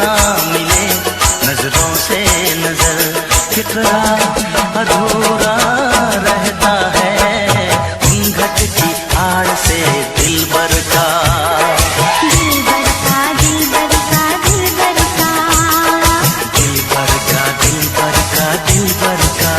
ना मिले नजरों से नजर, इकरार अधूरा रहता है घूंघट की आड़ से दिलबर का। दिलबर का दिलबर का दिलबर का, दिलबर का दिलबर का दिलबर का।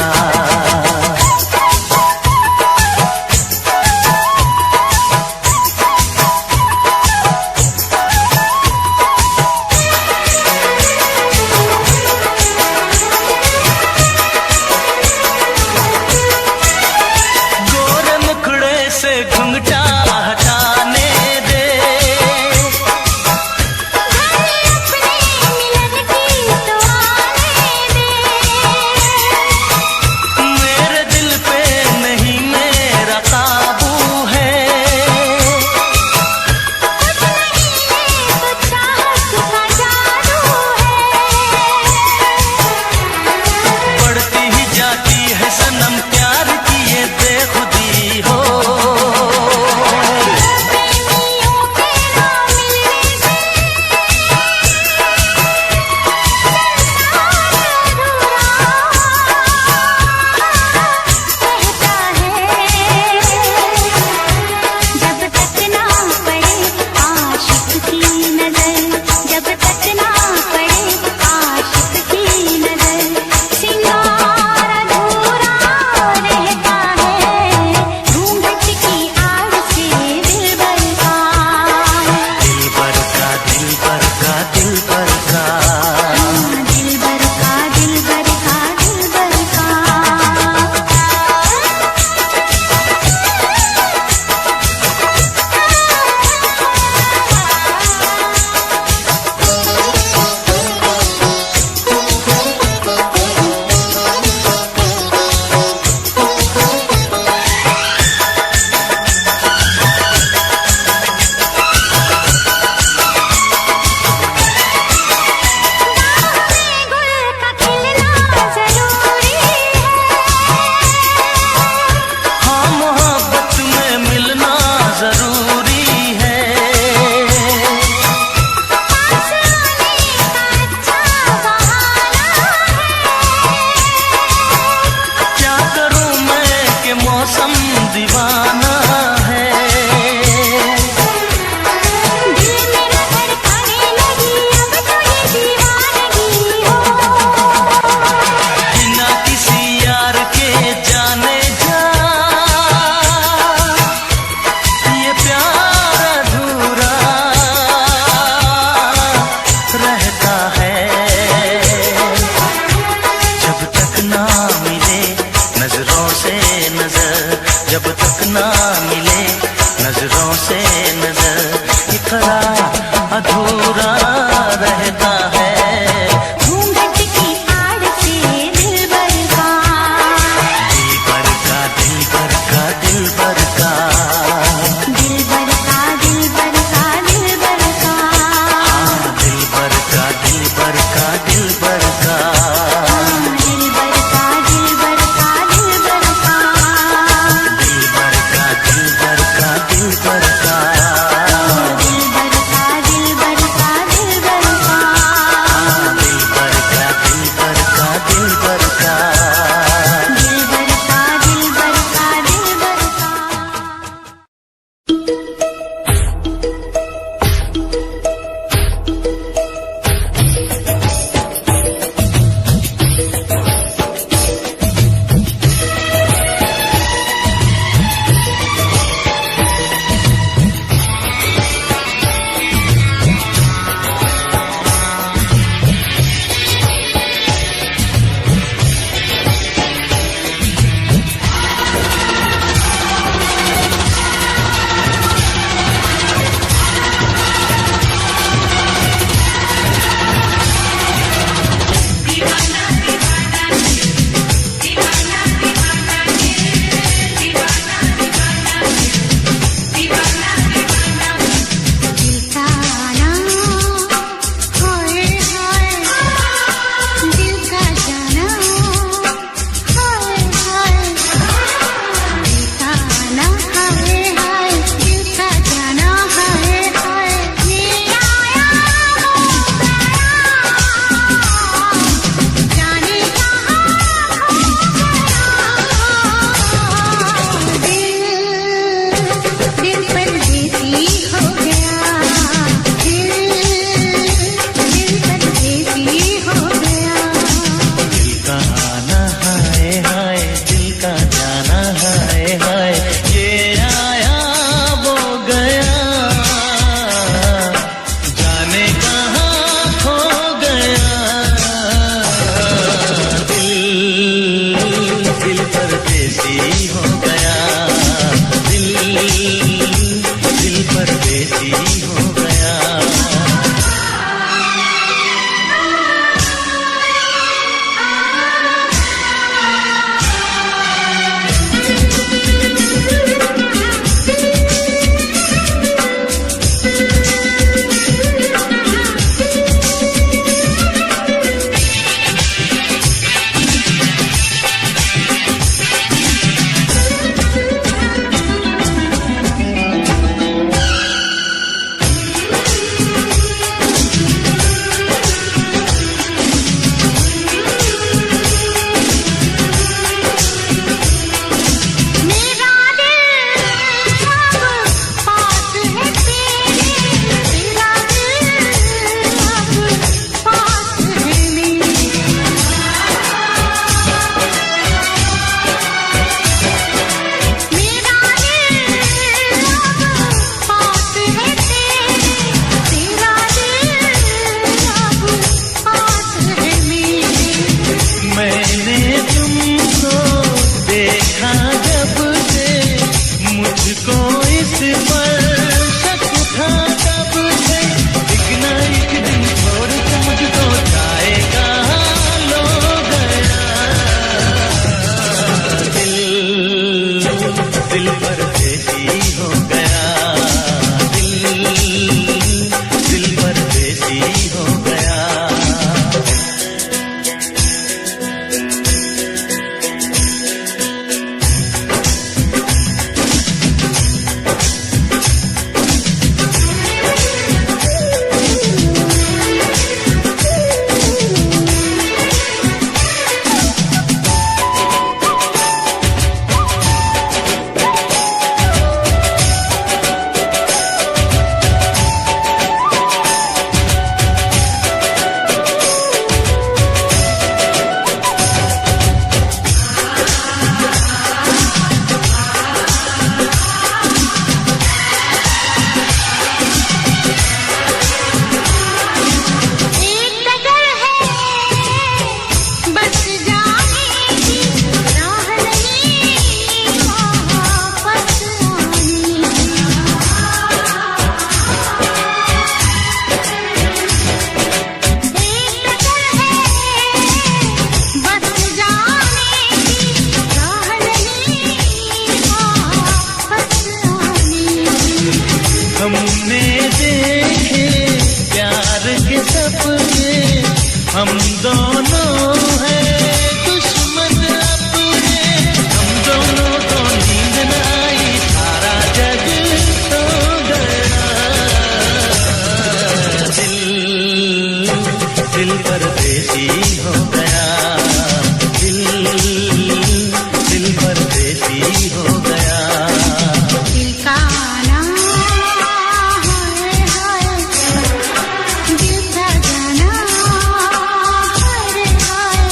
के सपने हम दोनों हैं दुश्मन अपने। हम दोनों को नींद न आई, सारा जग सो गया। दिल परदेसी हो गया, दिल परदेसी हो गया। दिल का आना हाय हाय, दिल का जाना हाय हाय,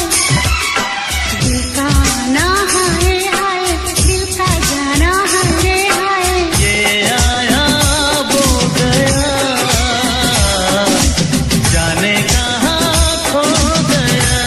दिल का आना हाय हाय, दिल का जाना हाय हाय। ये आया वो गया, जाने कहाँ खो गया।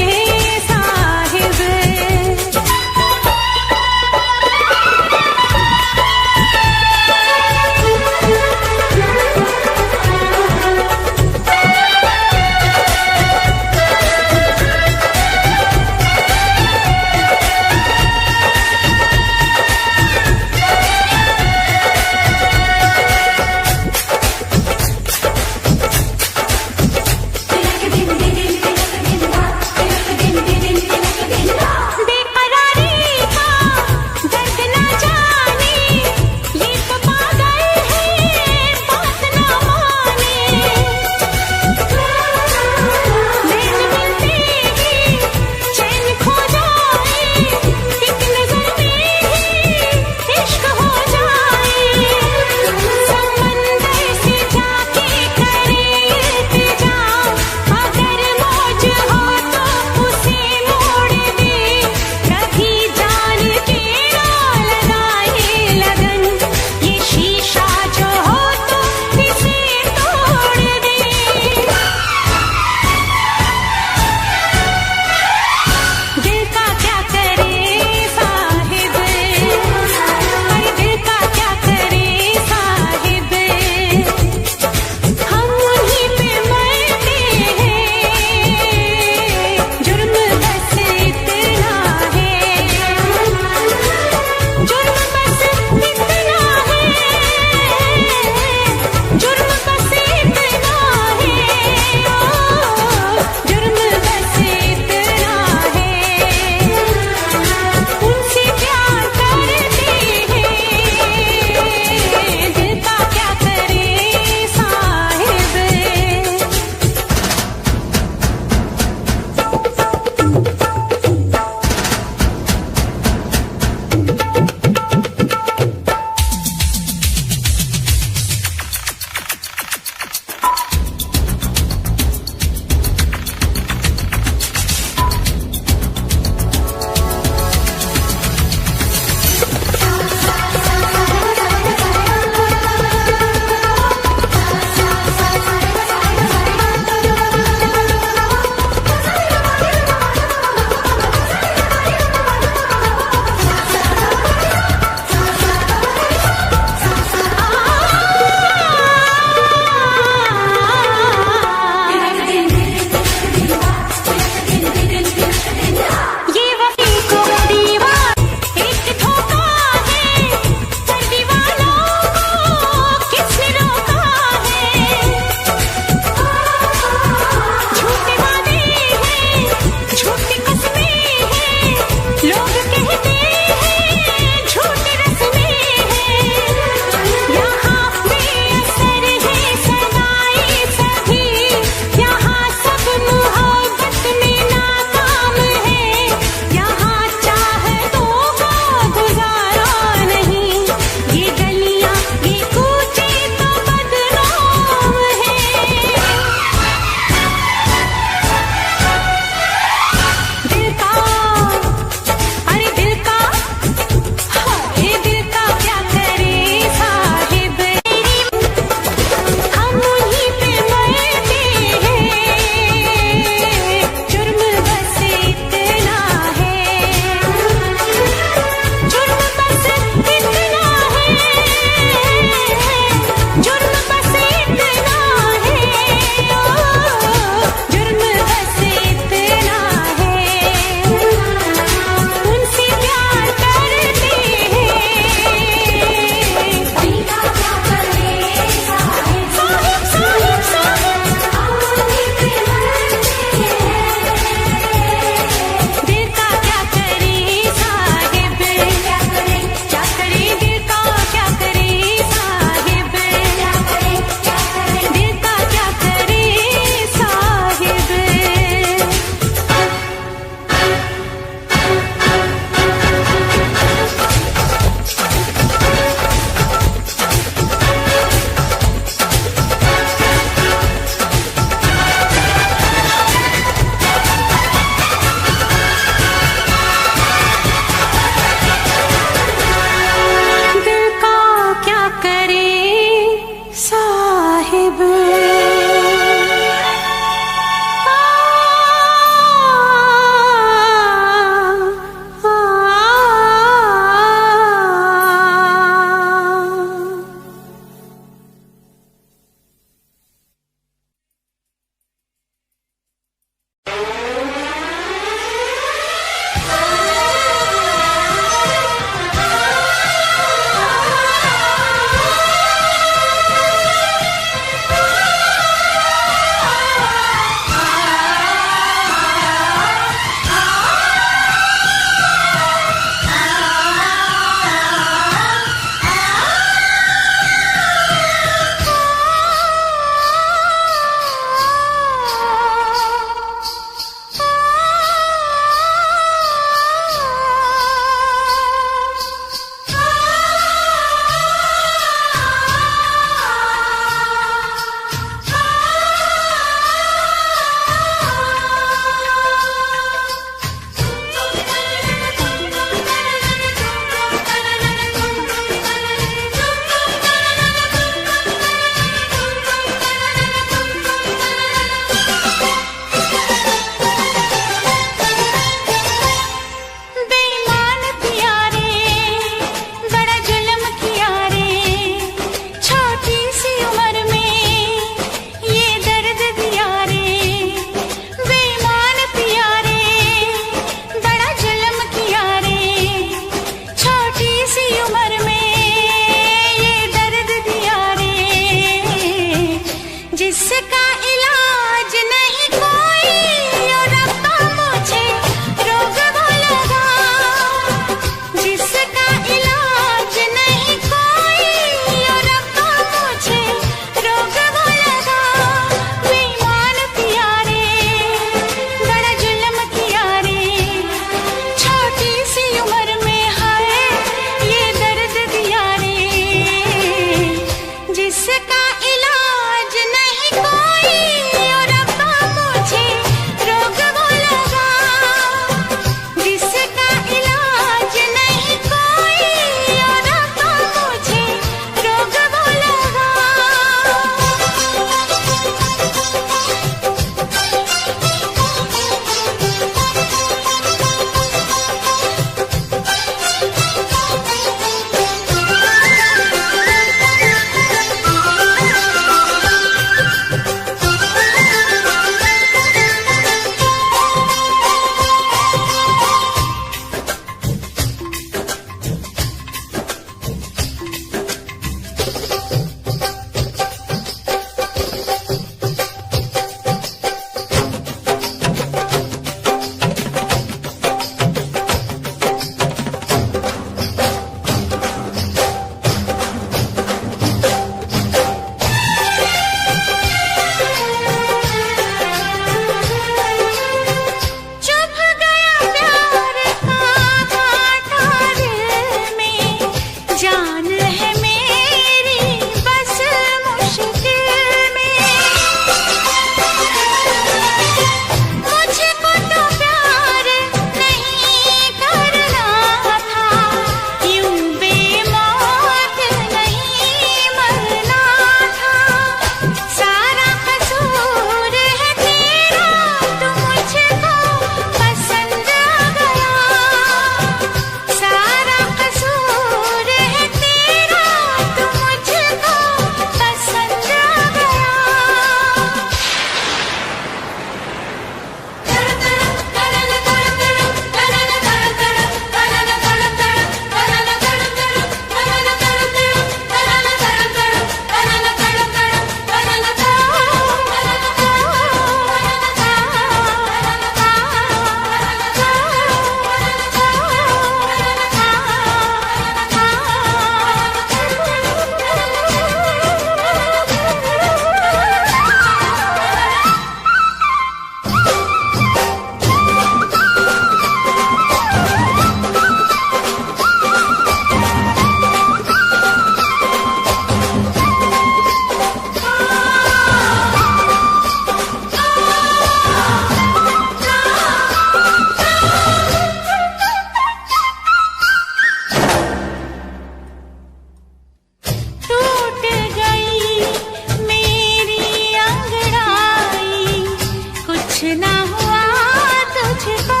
मुझको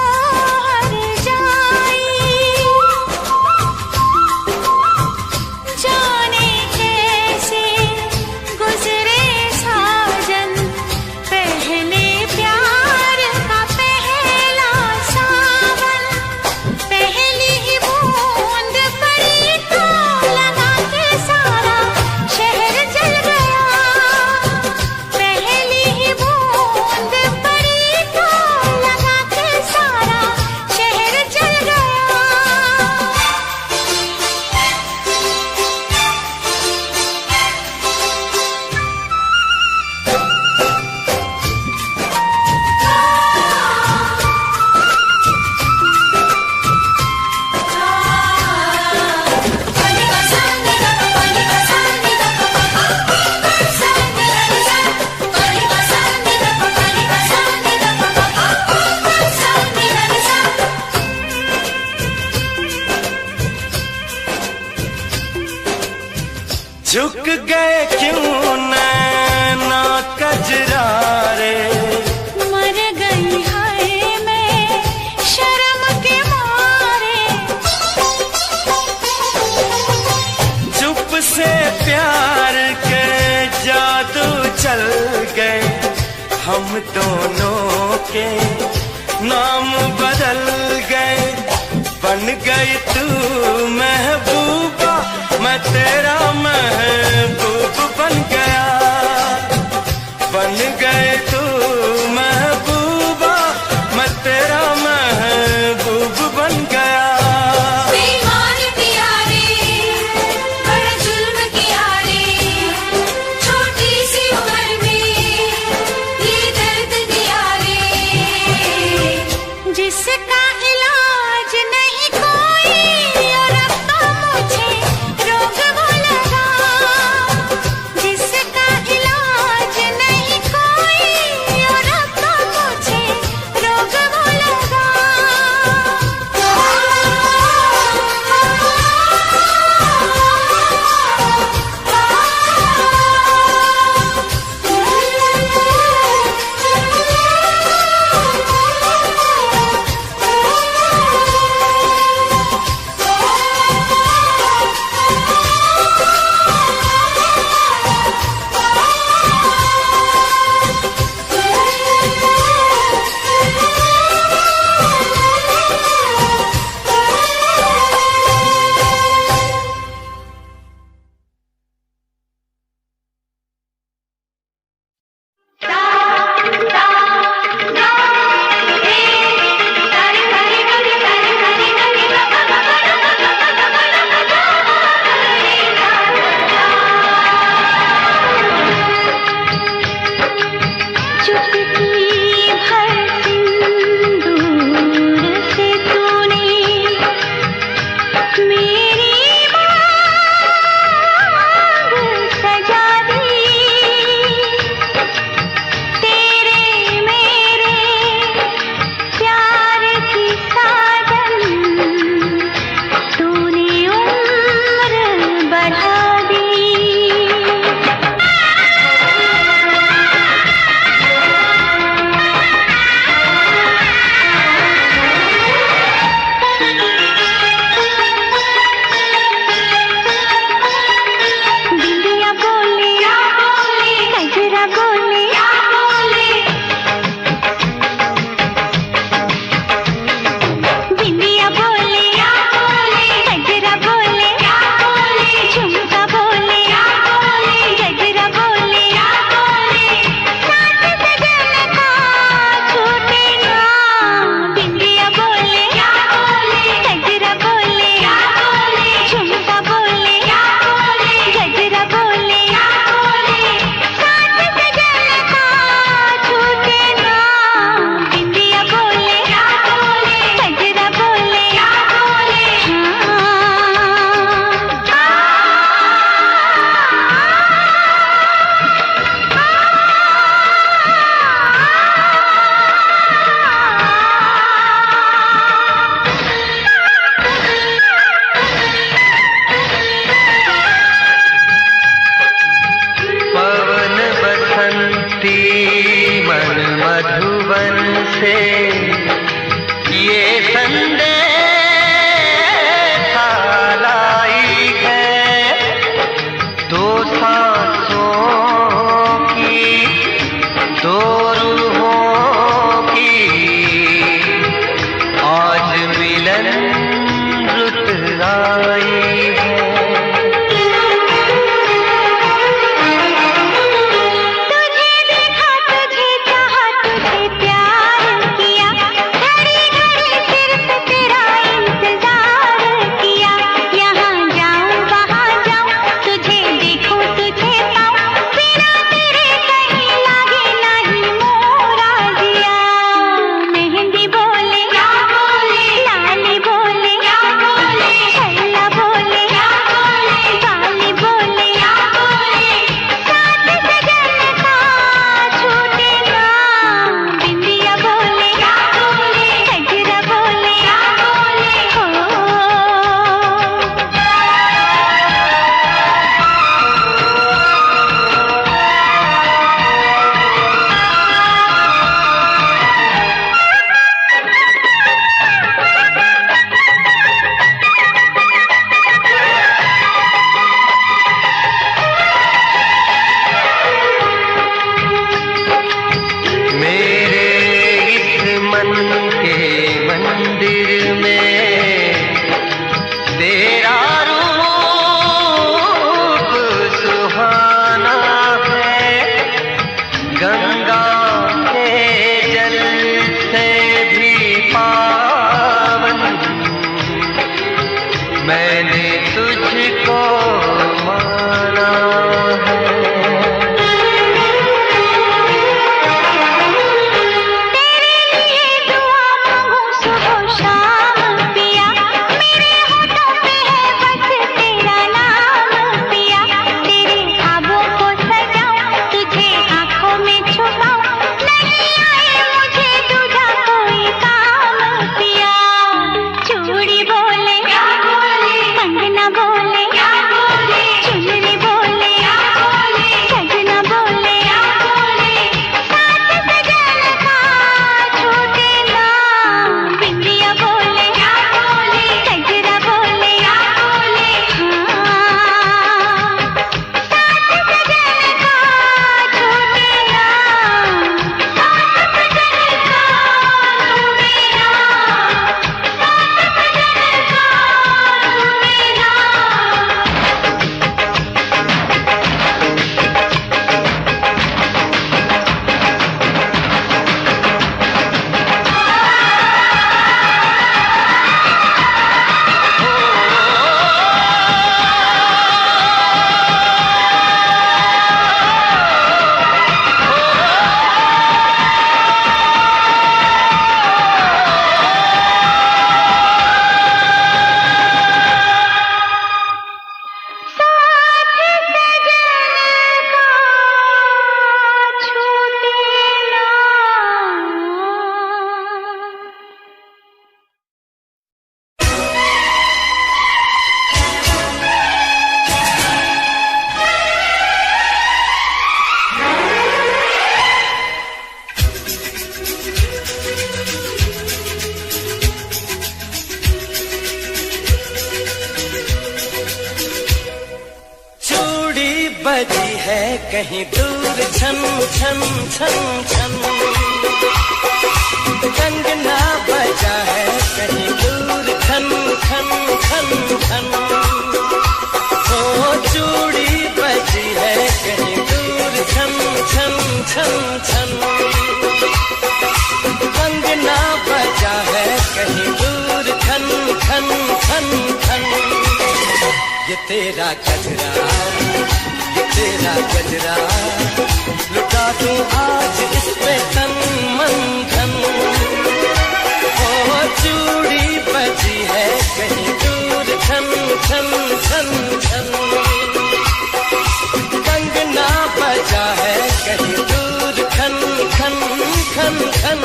हर जाई, जाने कैसे गुजरे साजन पहले प्यार का पहला सावन। पहली ही बूंद पड़ी तो लगा के सारा शहर जल गया। पहली ही बूंद पड़ी तो लगा के सारा शहर जल गया। झुक गए क्यों नैना कजरारे, मर गई हाय मैं शर्म के मारे। चुप से प्यार के जादू चल गए, हम दोनों के नाम बदल गए। बन गई तू महबूबा, मैं तेरा महबूब बन गया। बन गए तू महबूबा, मैं तेरा महबूब बन गया। बेईमान पिया रे, बड़ा जुल्म किया रे, छोटी सी उम्र में ये दर्द दिया रे। जिसका इलाज नहीं कोई और रब्बा मुझे रोग वो लगा। जिसका इलाज नहीं कोई और रब्बा मुझे रोग वो लगा। के मंदिर में तेरा रूप सुहाना है, गंगा के जल से भी पावन मैंने तुझको माना है। बजी है कहीं दूर छन छन छन छन, कंगना बजा है कहीं दूर खन खन खन खन, ओ चूड़ी बजी है कहीं दूर छन छन छन छन, कंगना बजा है कहीं दूर खन खन खन खन। ये तेरा गजरा, ये तेरा गजरा, लुटा दूं आज इस पे तन मन धन, ओ चूड़ी बजी है कहीं दूर छन छन छन छन, कंगना बजा है कहीं दूर खन खन खन खन।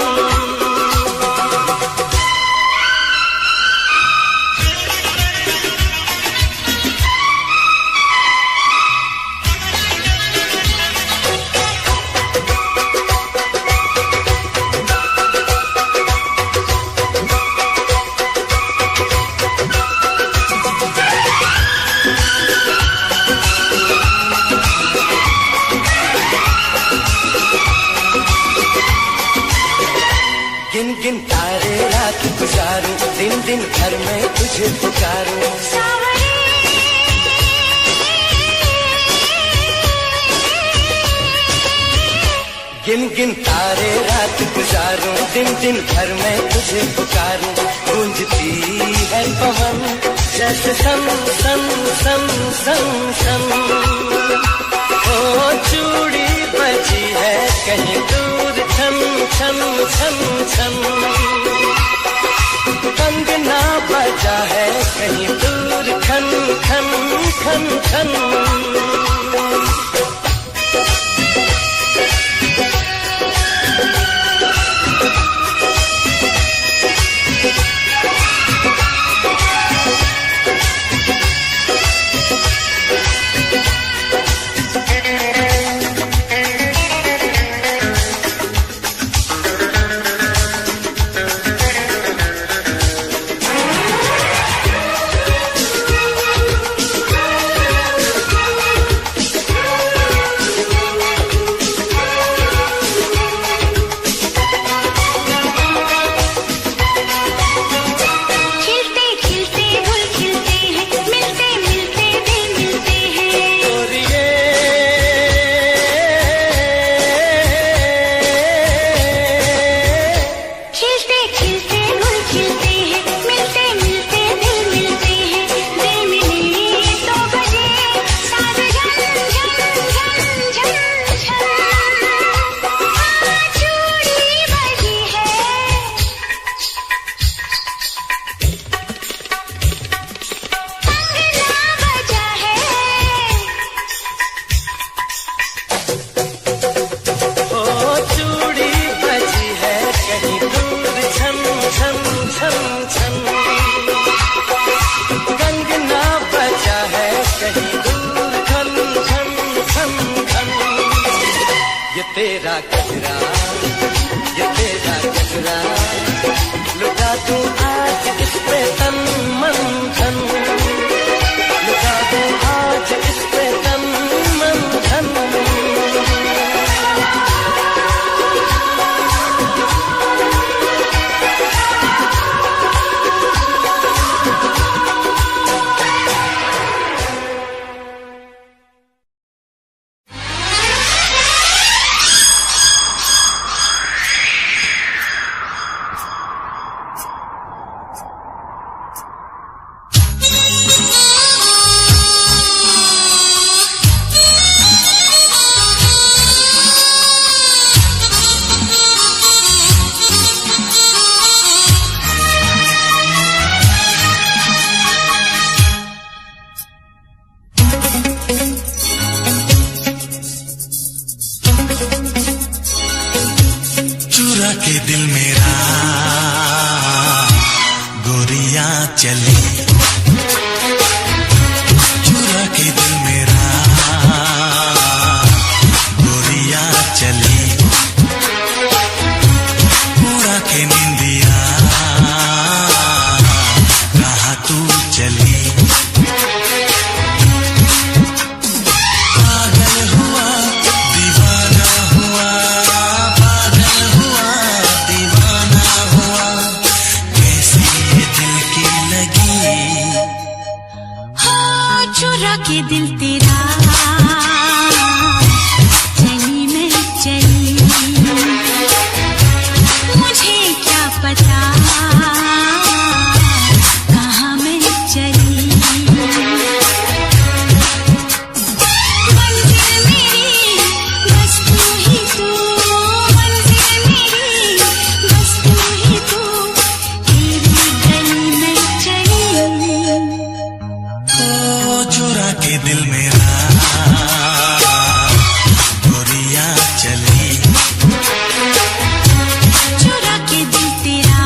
गिन गिन तारे रात गुजारूं, दिन दिन घर में तुझे पुकारूं, गिन गिन तारे रात गुजारूं, दिन दिन घर में तुझे पुकारूं, गूंजती है पवन जैसे सन सन सन सन सन, ओ चूड़ी बजी है कहीं दूर छन छन छन छन, कंगना बजा है कहीं दूर खन खन खन खन। खिलते खिलते गुल खिलते हैं, मिलते मिलते दिल मिलते हैं, दिल मिले तो बजे साज झन झन झन झन झन। चूड़ी बजी है, कंगना बजा है, ओ चूड़ी बजी है कहीं दूर छन छन छन छन, कंगना बजा है कहीं दूर छन छन छन छन। ये तेरा गजरा, ये तेरा गजरा, लुटा दूं आज इस पे तन मन धन, लुटा दूं आज इस पे तन मन धन। चुरा के दिल मेरा गोरिया चली, चुरा के दिल मेरा गोरिया चली, उड़ा के निंदिया कहाँ तू चली। पागल हुआ दीवाना हुआ, पागल हुआ दीवाना हुआ, कैसी ये दिल की लगी। हो चुरा के दिल तेरा चली मैं चली, मुझे क्या पता कहाँ मैं चली। मंजिल मेरी बस तू ही तू, मंजिल मेरी बस तू ही तू, तेरी गली में चली। ओ चुरा के दिल मेरा गोरिया चली, चुरा के दिल तेरा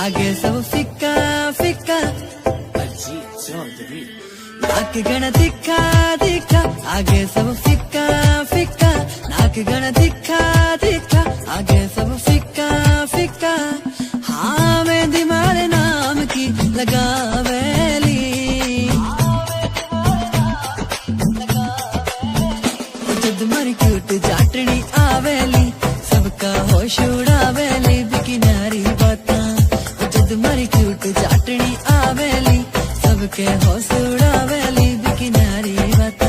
आगे सब फिक्का फिक्का नाक गण दिखा दिखा आगे सब फिक्का फिक्का नाक गण दिखा दिखा आगे सब फिक्का फिक्का हाँ मेहंदी मारे नाम की लगावेली जद मर क्यूट जाटनी आवेली सबका होश उड़ावेली बिकी नारी बाता जद मर क्यूट जाटनी आवेली सबके होश उड़ावेली बिकी नारी बाता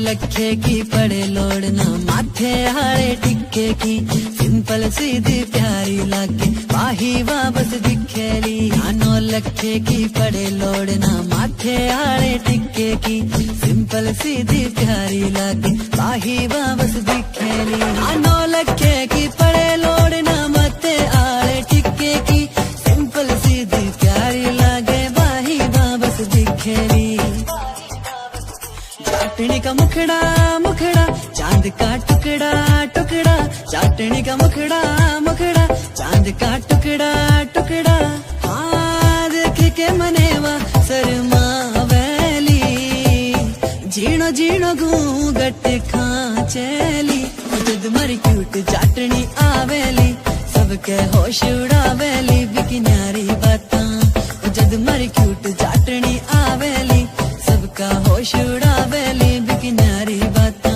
लखे की पड़े लोड़ना माथे हारे टिक्के की सिंपल सीधी प्यारी लागे वाही वापस दिखेली नानो लखे की पड़े लोड़ना माथे हारे टिक्के की सिंपल सीधी प्यारी लागे वाही वापस दिखेली नानो लखे की पड़े लोड़ना माथे हारे टिक्के की सिंपल सीधी प्यारी लागे वाही वापस दिखेली चाटनी का मुखड़ा मुखड़ा चांद का टुकड़ा टुकड़ा चाटनी का मुखड़ा मुखड़ा चांद का टुकड़ा टुकड़ा हाँ देख के मनेवा शर्मावेली जीणो जीणो घूंघट खांचेली जद मर क्यूट चाटनी आवेली सबके होश उड़ावेली बिकी नारी बाता जद मर क्यूट चाटनी आवेली सबका होश उड़ावेली बिकी नारी बाता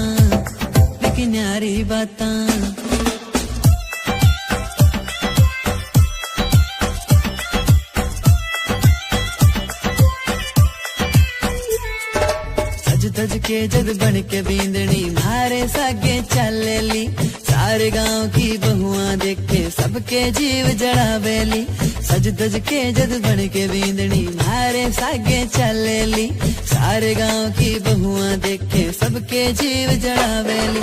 बिकी नारी बाता सज धज के जद बन के बींदनी मारे सागे चलेली सारे गांव की बहुआं देख के सबके जीव जड़ावेली सज धज के जद बन के बींदनी मारे सागे चलेली सारे गांव की बहुआं देख के सबके जीव जड़ावेली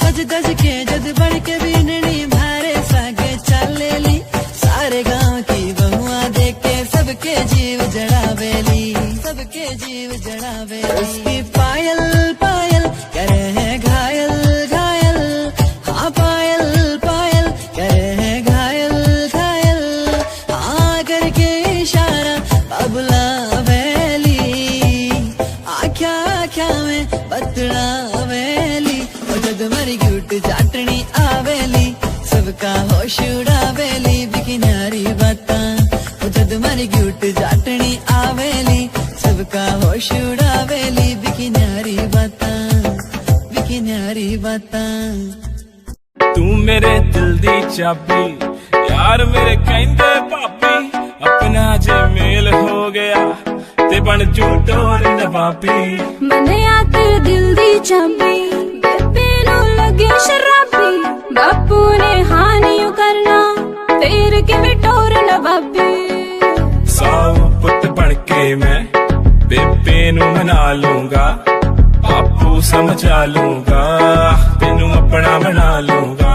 सज धज के जद बन के बींदनी मारे सागे चलेली सारे गांव की बहुआं देख के सबके जीव जड़ावेली सबके जीव जड़ावेली उसकी पायल पायल करे है घायल घायल हाँ पायल पायल करे है घायल घायल हाँ करके इशारा बाबुला वेली आख्या आख्या में बतड़ा वेली जद मरी क्यूट चाटनी आवेली सबका होश उड़ावेली बिकी नारी बाता जद मरी क्यूट चाटनी आवेली सबका होश उड़ावेली बिकी नारी बाता बिकी नारी बाता तू मेरे दिल दी चाबी यार मेरे कहंदे भाभी अपना जे मेल हो गया ते बन झूठोर नवाबी मने आते दिल दी चाबी बेबे नु लगे शराबी बापू ने हानि करना फेर के बिटोर नवाबी साऊ पुत बन के मैं बेबे नु मना लूंगा बापू समझा लूंगा तेनू अपना बना लूंगा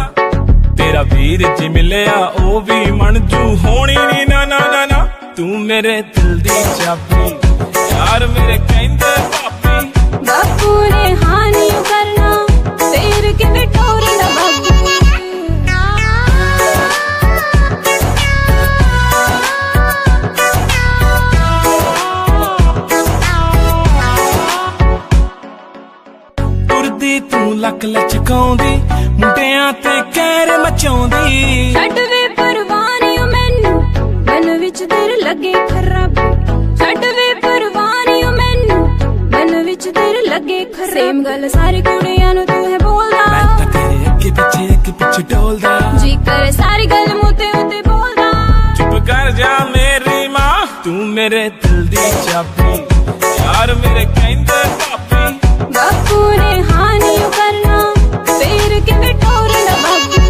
तेरा वीर जी मिलिया ओ भी मनजू होनी नी ना ना ना ना तू मेरे दिल दी चाबी यार मेरे कहंदे भाभी बापू ने हानि करना फेर के बिटोर नवाबी तू लक लचकाउंदी मुंडियां ते कहर मचाउंदी छड्ड वे परवानी मैनू मन विच तेरे लगे खराबी छड्ड वे परवानी मैनू मन विच तेरे लगे खराबी सेम गल सारी कुड़ियां नू तू है बोलदा मैं तां तेरे अगे पिछे डोलदा जी करे सारी गल मुते उते बोलदा चुप कर जा मेरी मां तू मेरे दिल दी चाबी यार मेरे कहंदे भाभी बापू ने हानि करना फेर के बिटोर नवाबी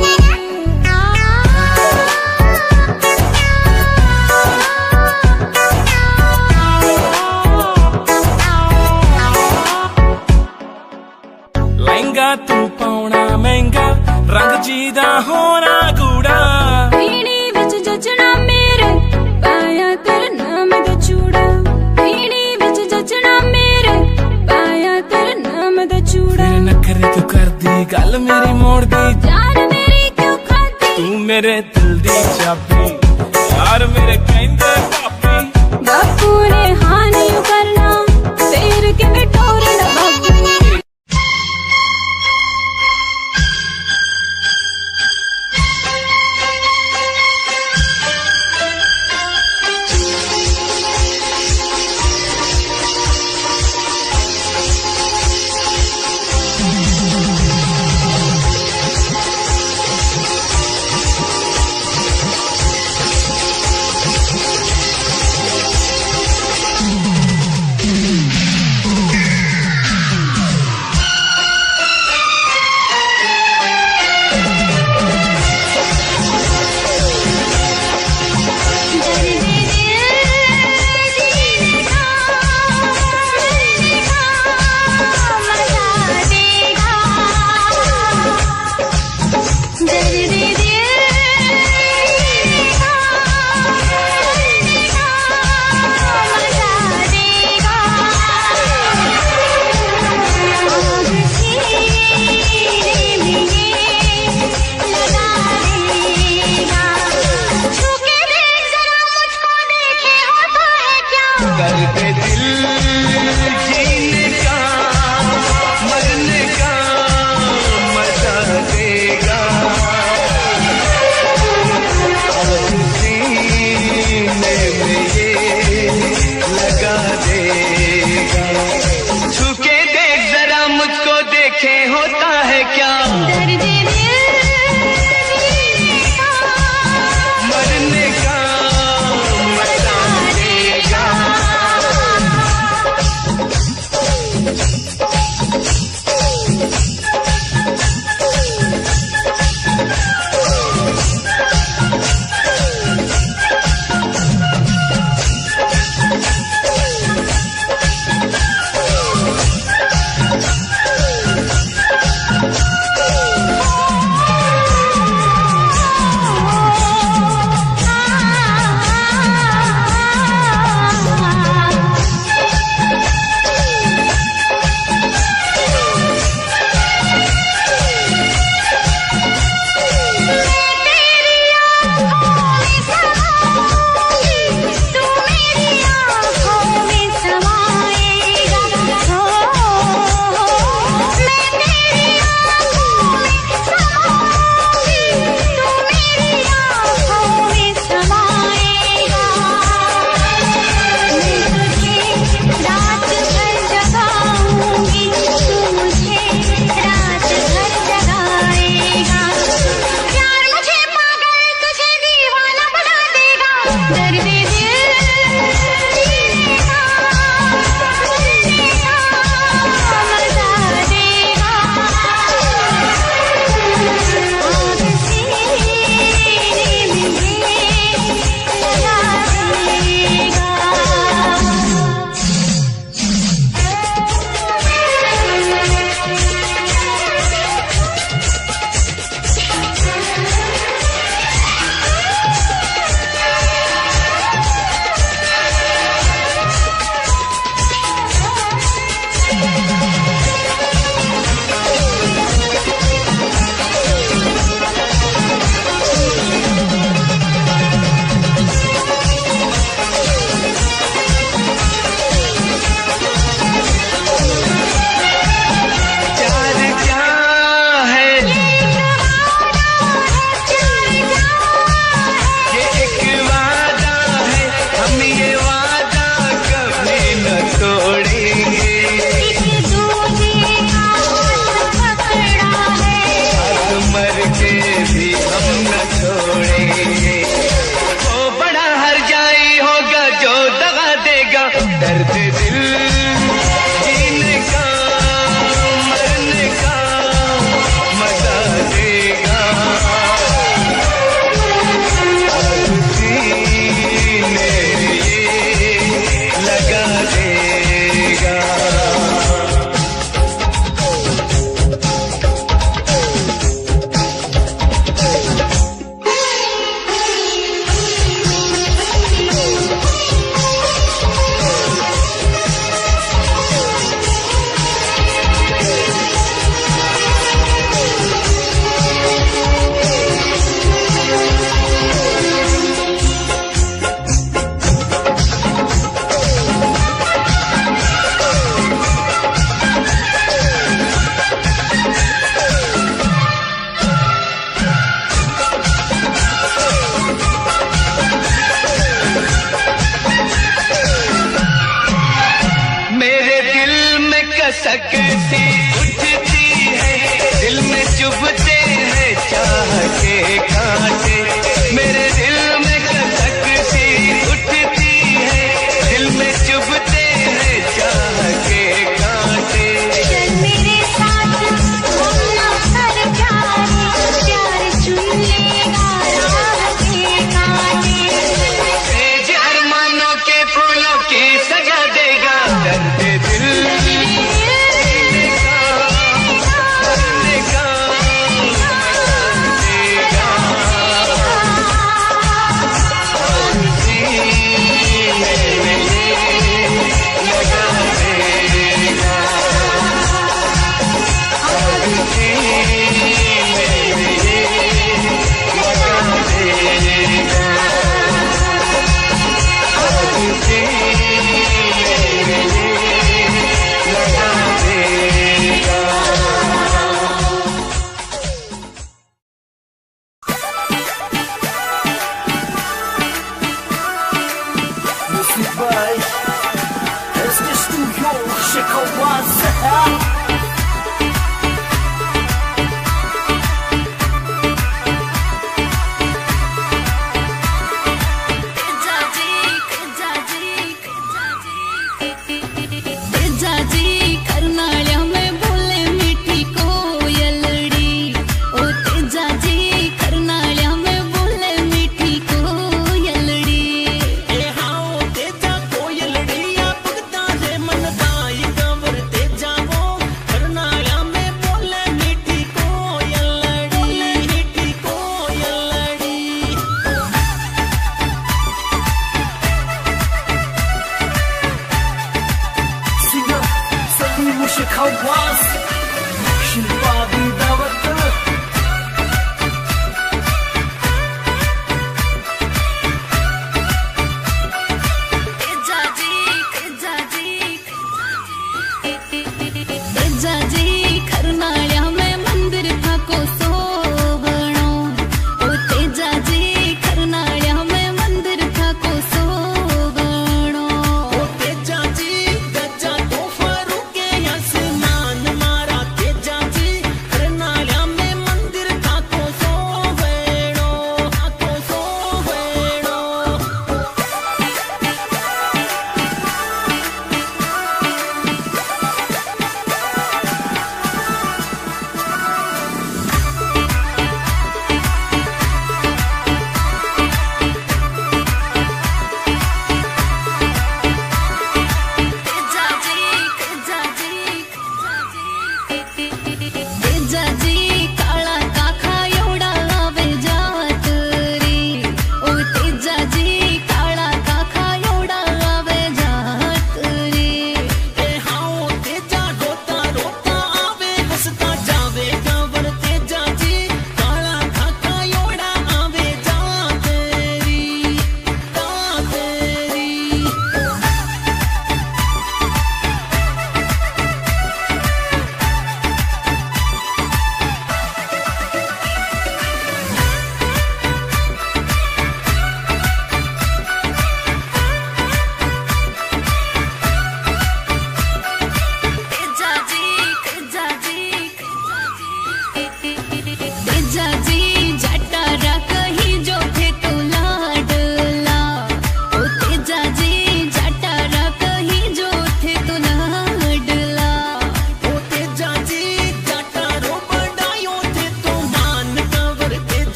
लहंगा तू पाउना महंगा रंग जी दा होना गूड़ा पीनी विच जचना मेरे पाया तेरे नाम दा चूड़ा पीनी विच जचना मेरे पाया तेरे नाम दा चूड़ा मेरे नखरे तू कर दी गल मेरी मोड़ दी जान मेरी क्यों खाती तू मेरे दिल दी चाबी यार मेरे कहंदे पापी बापू ने हाँ नहीं करना फेर के टोरना बाबू कैसी उठती है, दिल में चुभते हैं चाह के कांटे, मेरे दिल में कसक सी उठती है, दिल में चुभते हैं चाह के कांटे। चल मेरे साथ घूमना कर प्यार चुन लेगा राह के कांटे। तेज अरमानों के फूलों की सजा देगा दर्द दिल भरने का देगा। मारा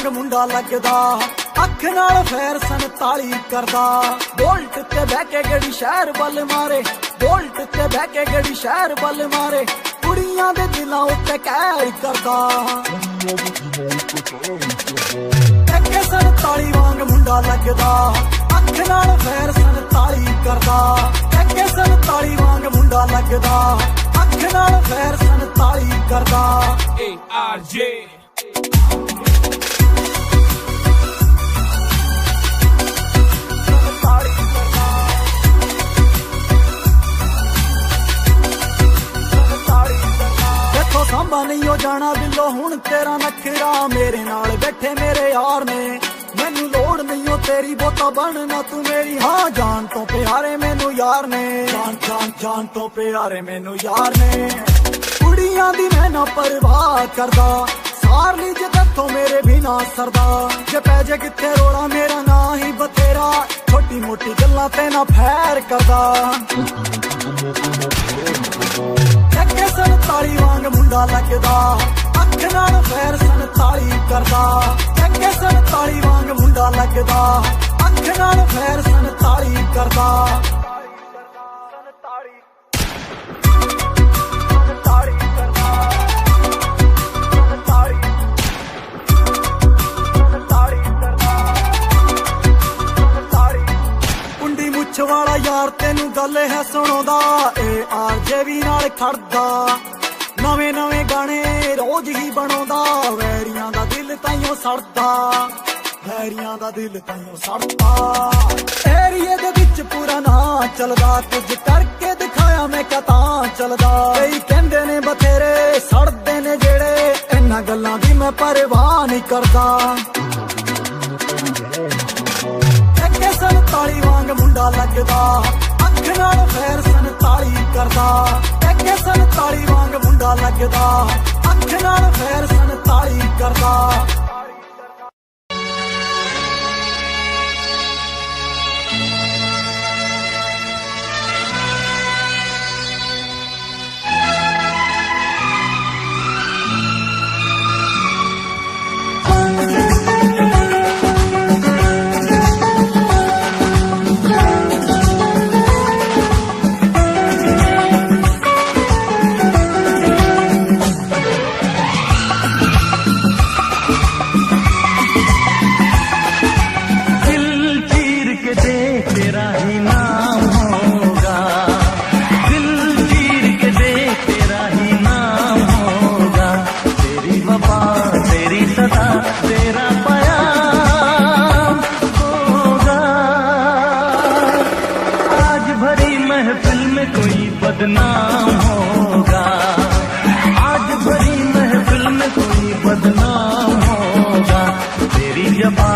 वांग मुंडा लगदा अख नाल फैर 47 करदा बोल्ट ते बह के गड़ी शहर बल मारे बोल्ट ते बह के गड़ी शहर बल मारे कुड़ियां दे दिलां उत्ते कहर करदा अख 47 वांग मुंडा लगदा अख नाल फैर 47 करदा अख 47 वांग मुंडा लगदा अख नाल फैर 47 करदा ARJ सांबा नहीं हो जाना बिल्लो हुण तेरा नखरा मेरे नाल बैठे मेरे यार ने मैनू लोड़ नहीं हो तेरी बोता बनना तू मेरी हाँ जान तो प्यारे मैनू यार ने जान जान जान तो प्यारे मैनू यार ने कुड़ियां दी मैं ना परवाह करदा सार ली जे तत्थों मेरे बिना सरदा जे पै जे किथे रोड़ा मेरा ना ही बतेरा छोटी मोटी गल्लां ते ना फैर करदा अख 47 वांग मुंडा लगदा अख नाल फैर 47 करदा अख 47 वांग मुंडा लगदा अख नाल फैर 47 करदा कुंडी मुछ वाला यार तेनू गल है सुणोदा ARJ भी नाल खड़दा नवे नवे गाने रोज ही बनोदा वैरियां दा दिल ताइयों सड़दा वैरियां दा दिल ताइयों सड़दा एरिए दे विच पूरा ना चलदा कुछ करके दिखाया मैं कता चलदा कई कहंदे ने बथेरे सड़दे ने जेड़े इन्हां गल्लां दी मैं परवाह नहीं करदा अख 47 वांग मुंडा लगदा अख नाल फैर 47 करदा अख 47 वांग मुंडा लगदा अख नाल फैर 47 करदा बदनाम होगा आज भरी महफिल में कोई बदनाम होगा तेरी जबा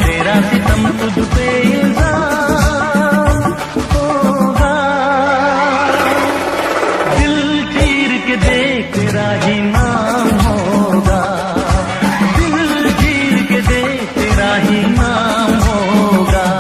तेरा सितम तुझ पे इल्जाम होगा दिल चीर के देख तेरा ही नाम होगा दिल चीर के देख तेरा ही नाम होगा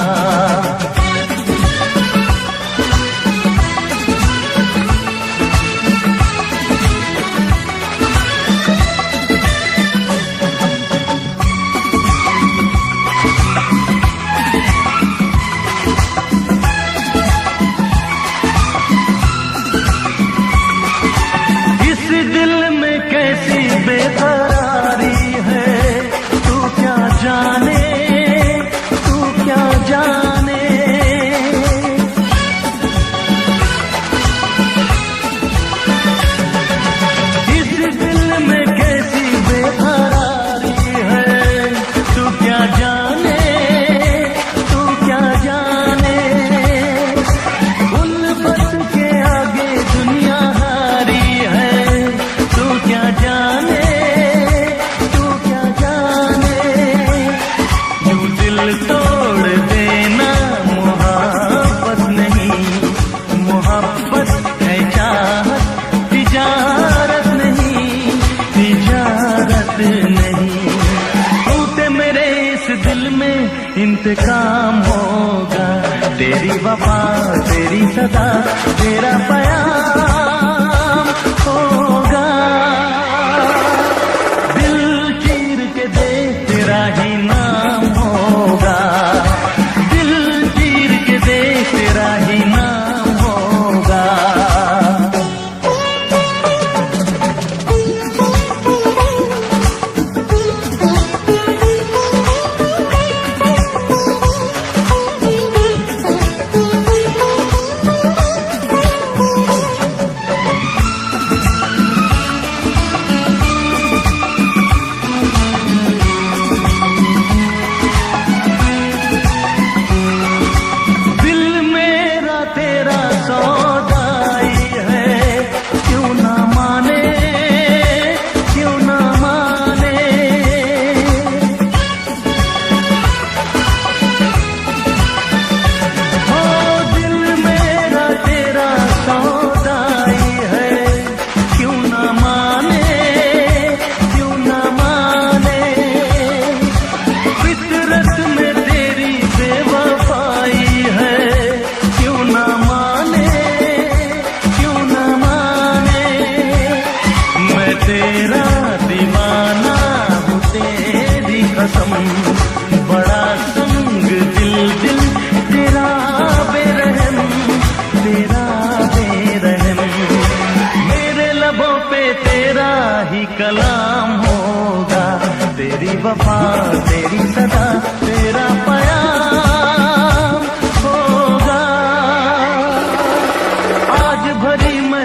इंतकाम होगा तेरी वफा तेरी सदा तेरा प्याम होगा दिल चीर के देख तेरा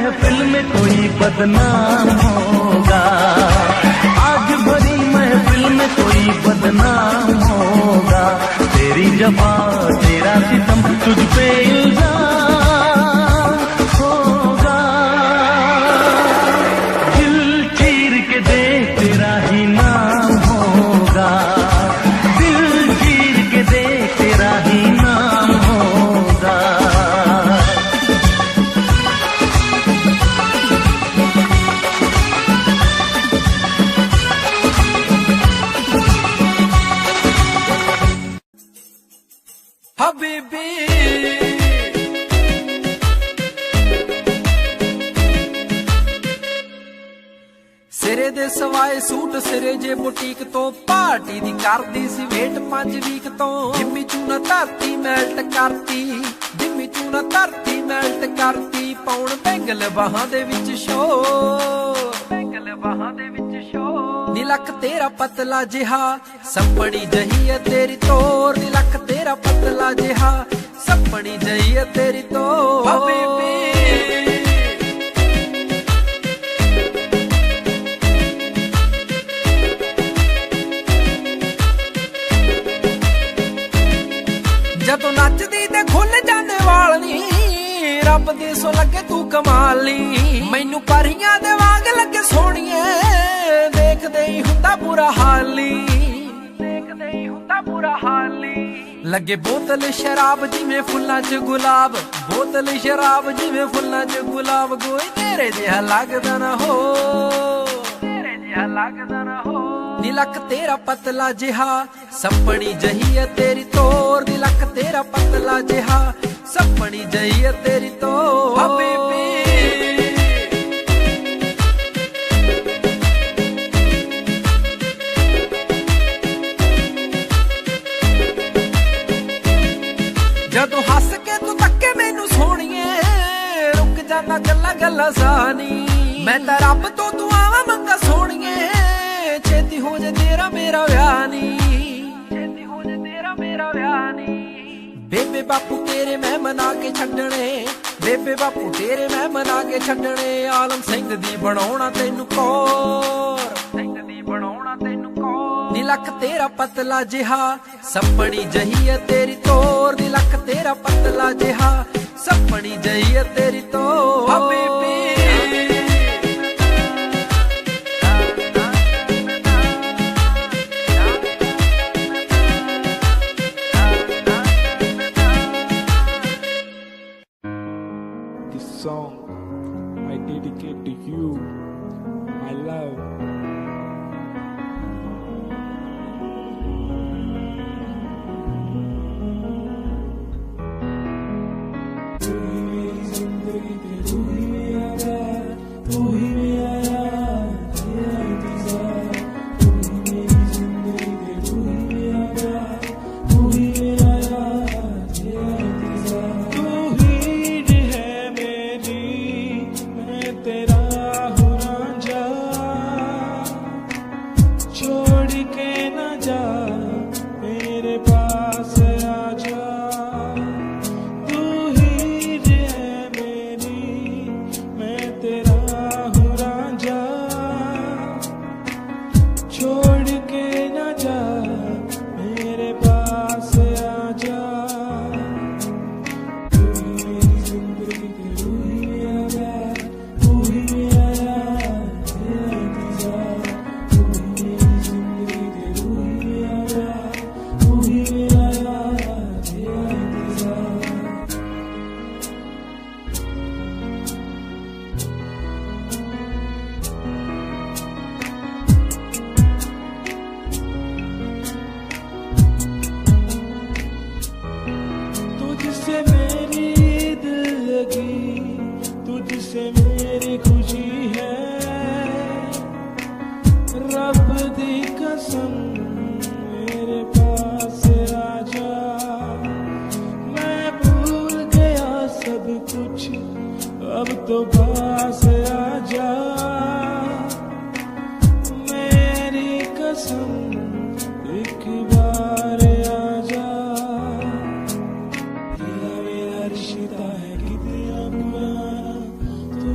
महफिल में कोई बदनाम होगा, आज भरी महफिल में कोई बदनाम होगा। तेरी जफा तेरा सितम तुझ पे इल्जाम होगा। दिल चीर के देख तेरा ही नाम होगा, दिल चीर के देख तेरा ही नाम होगा। हबीबी सिरे दे सवाए सूट सिरे जे बुटीक तो पार्टी दी करदी सी वेट 5 वीक तो जिम्मी चूना धरती मैल्ट करती, जिम्मी चूना धरती मैल्ट करती। पौण बैंगल बाहां दे विच शो, बैंगल बाहां दे विच शो। नीलक तेरा पतला जिहा सपनी जही है तेरी तोर, नीलक तेरा पतला जिहा सपनी जही है तेरी तोर। हबीबी ਜਦੋਂ ਨੱਚਦੀ ਤੇ ਖੁੱਲ ਜਾਂਦੇ ਵਾਲ ਨੀ, ਰੱਬ ਦੇ ਸੋ ਲੱਗੇ ਤੂੰ ਕਮਾਲੀ। ਮੈਨੂੰ ਪਰੀਆਂ ਦੇ ਵਾਂਗ ਲੱਗੇ ਸੋਹਣੀਏ, ਦੇਖਦੇ ਹੀ ਹੁੰਦਾ ਬੁਰਾ ਹਾਲੀ, ਦੇਖਦੇ ਹੀ ਹੁੰਦਾ ਬੁਰਾ ਹਾਲੀ। ਲੱਗੇ ਬੋਤਲ ਸ਼ਰਾਬ ਜਿਵੇਂ ਫੁੱਲਾਂ 'ਚ ਗੁਲਾਬ, ਬੋਤਲ ਸ਼ਰਾਬ ਜਿਵੇਂ ਫੁੱਲਾਂ 'ਚ ਗੁਲਾਬ। ਕੋਈ ਤੇਰੇ ਜਿਹਾ ਲੱਗਦਾ ਨਾ ਹੋ, ਤੇਰੇ ਜਿਹਾ ਲੱਗਦਾ ਨਾ ਹੋ। नीलक तेरा पतला जिहा सपनी जही है तेरी तोर, नीलक तेरा पतला जिहा सपनी जही है तेरी तोर। हबीबी जदों हस के तू तक्के मैनू सोहणीए, रुक जाना गल्ला गल्ला सानी। मैं तां रब तो दुआवां मंगा सोहणीए, छेती हो जा तेरा मेरा व्याह नी, छेती हो जा तेरा मेरा व्याह नी। बेबे बापू तेरे मैं मना के छड्डणे, बेबे बापू तेरे मैं मना के छड्डणे। आलम सिंह दी बनाउणा तैनू कौर, सिंह दी बनाउणा तैनू कौर। नीलक तेरा पतला जिहा सपनी जही है तेरी तोर, नीलक तेरा पतला जिहा सपनी जही है तेरी तोर। Habibi song I dedicate to you, my love. तू ही मेरी जिंदगी ते तू ही मेरा प्यार, तू ही मेरा यार, तेरा इंतजार। तू ही मेरी जिंदगी ते तू ही मेरा प्यार, तू ही मेरा यार, तेरा इंतजार। तू ही है मेरी, मैं तेरा हूँ रांझा, छोड़ के न जा मेरे पास आजा। तू ही है मेरी, मैं तेरा हूँ रांझा, छोड़ के न जा मेरे पास आजा। तू ही मेरी जिंदगी ते तू ही मेरा प्यार, तू ही मेरा यार, तेरा इंतजार। तू ही मेरी जिंदगी ते तू ही मेरा प्यार, तू ही मेरा यार, तेरा इंतजार। तुझसे मेरी दिल लगी, तुझसे मेरी खुशी है, रब दी कसम मेरे पास आजा। मैं भूल गया सब कुछ, अब तो पास आजा। मेरी कसम एक बार आजा। तेरा मेरा रिश्ता है कितना पुराना, तू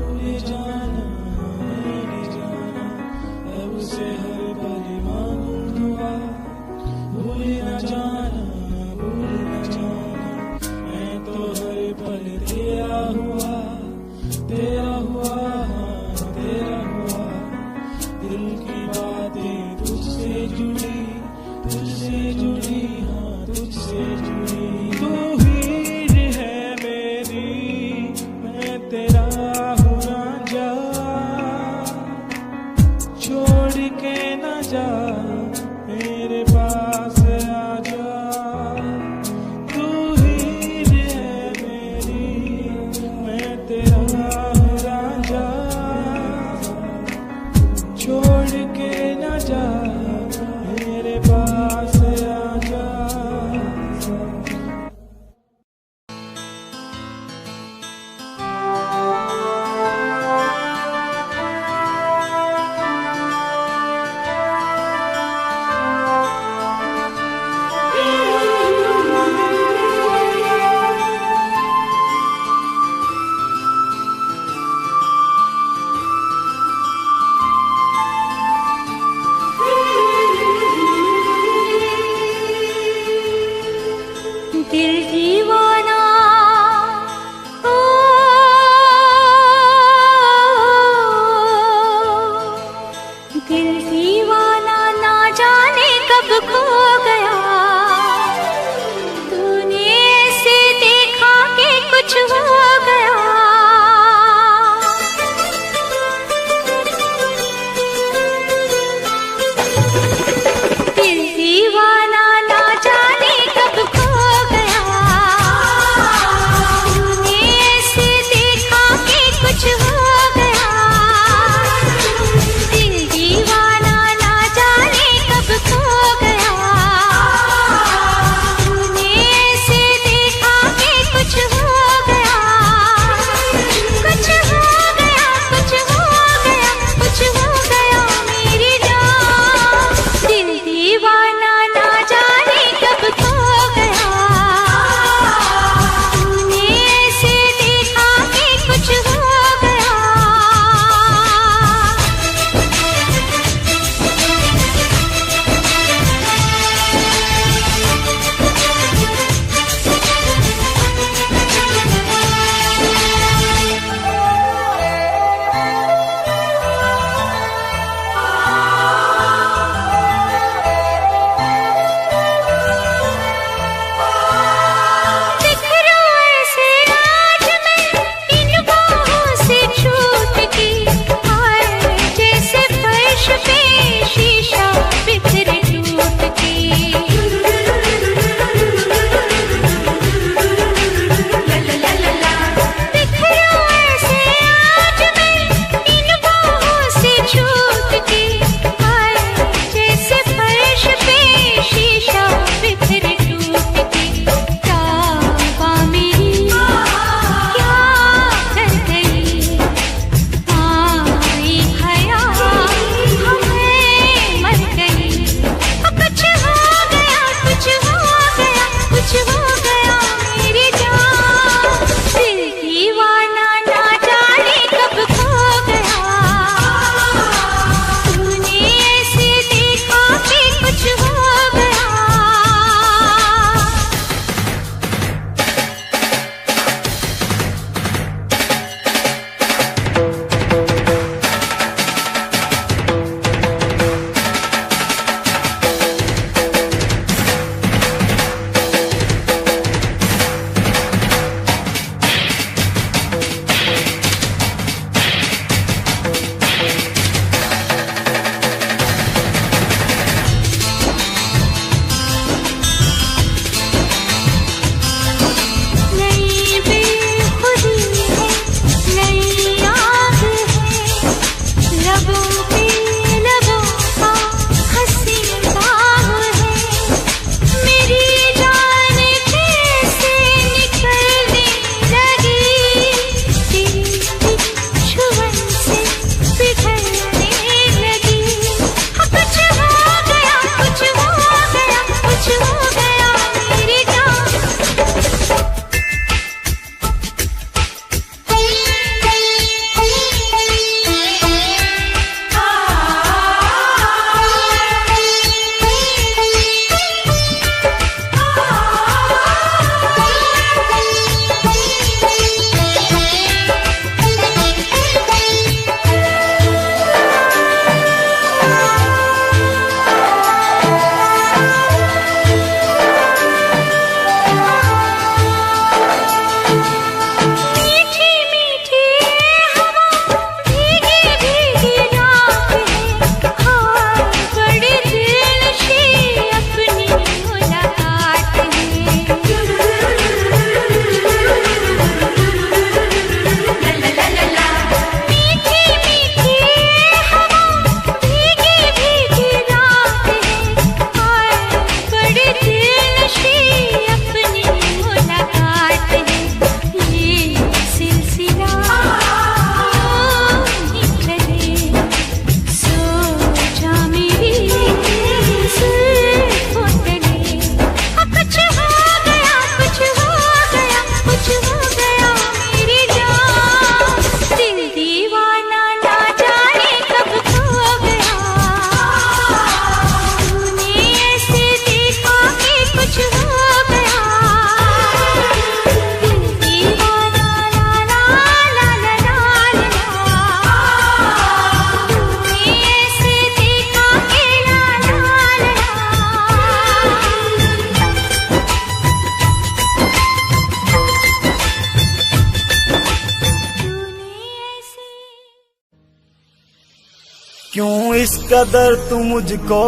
क्यों इस कदर तू मुझको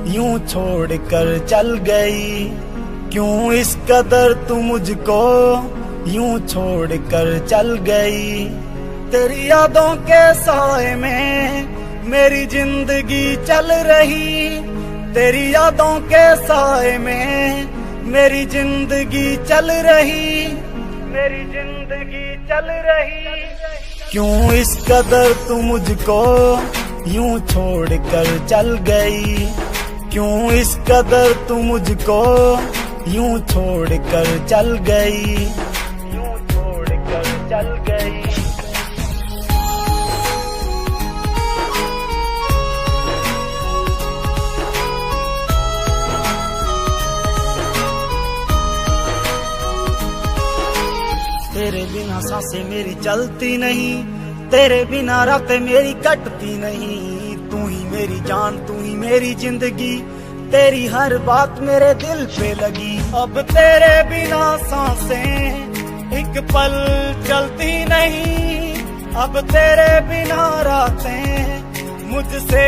यूं छोड़ कर चल गई, क्यों इस कदर तू मुझको यूं छोड़ कर चल गई। तेरी यादों के साए में मेरी जिंदगी चल रही, तेरी यादों के साए में मेरी जिंदगी चल रही, मेरी जिंदगी चल रही। क्यों इस कदर तू मुझको यूं छोड़ कर चल गई, क्यों इस कदर तू मुझको यूं छोड़ कर चल गई, यूं छोड़ कर चल गई। तेरे बिना सांसें मेरी चलती नहीं, तेरे बिना रातें मेरी कटती नहीं। तू ही मेरी जान, तू ही मेरी जिंदगी, तेरी हर बात मेरे दिल पे लगी। अब तेरे बिना सांसें एक पल चलती नहीं, अब तेरे बिना रातें मुझसे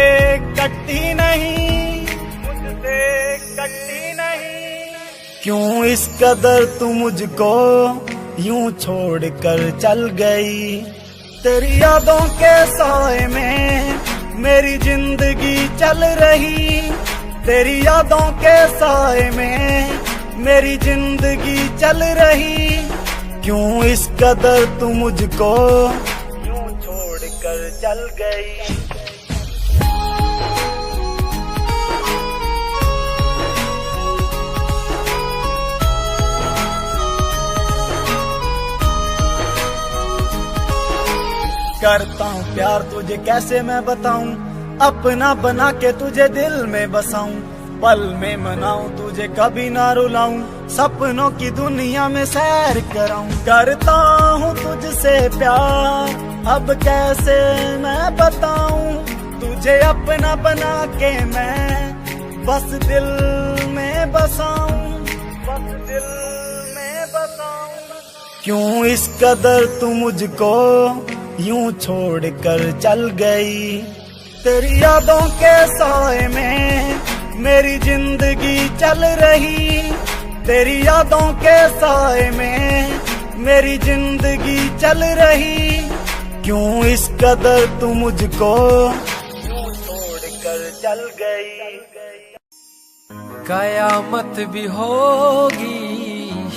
कटती नहीं, मुझसे कटती नहीं। क्यों इस कदर तू मुझको यूं छोड़ कर चल गई, तेरी यादों के साए में मेरी जिंदगी चल रही, तेरी यादों के साए में मेरी जिंदगी चल रही। क्यों इस कदर तू मुझको यूं छोड़ कर चल गई। करता हूँ प्यार तुझे कैसे मैं बताऊं, अपना बना के तुझे दिल में बसाऊं, पल में मनाऊं तुझे कभी ना रुलाऊं, सपनों की दुनिया में सैर कराऊं। करता हूँ तुझसे प्यार अब कैसे मैं बताऊं, तुझे अपना बना के मैं बस दिल में बसाऊं, बस दिल में बसाऊं। क्यों इस कदर तू मुझको यूं छोड़ कर चल गई, तेरी यादों के साए में मेरी जिंदगी चल रही, तेरी यादों के साए में मेरी जिंदगी चल रही। क्यों इस कदर तू मुझको यूं छोड़ कर चल गई। कयामत भी होगी,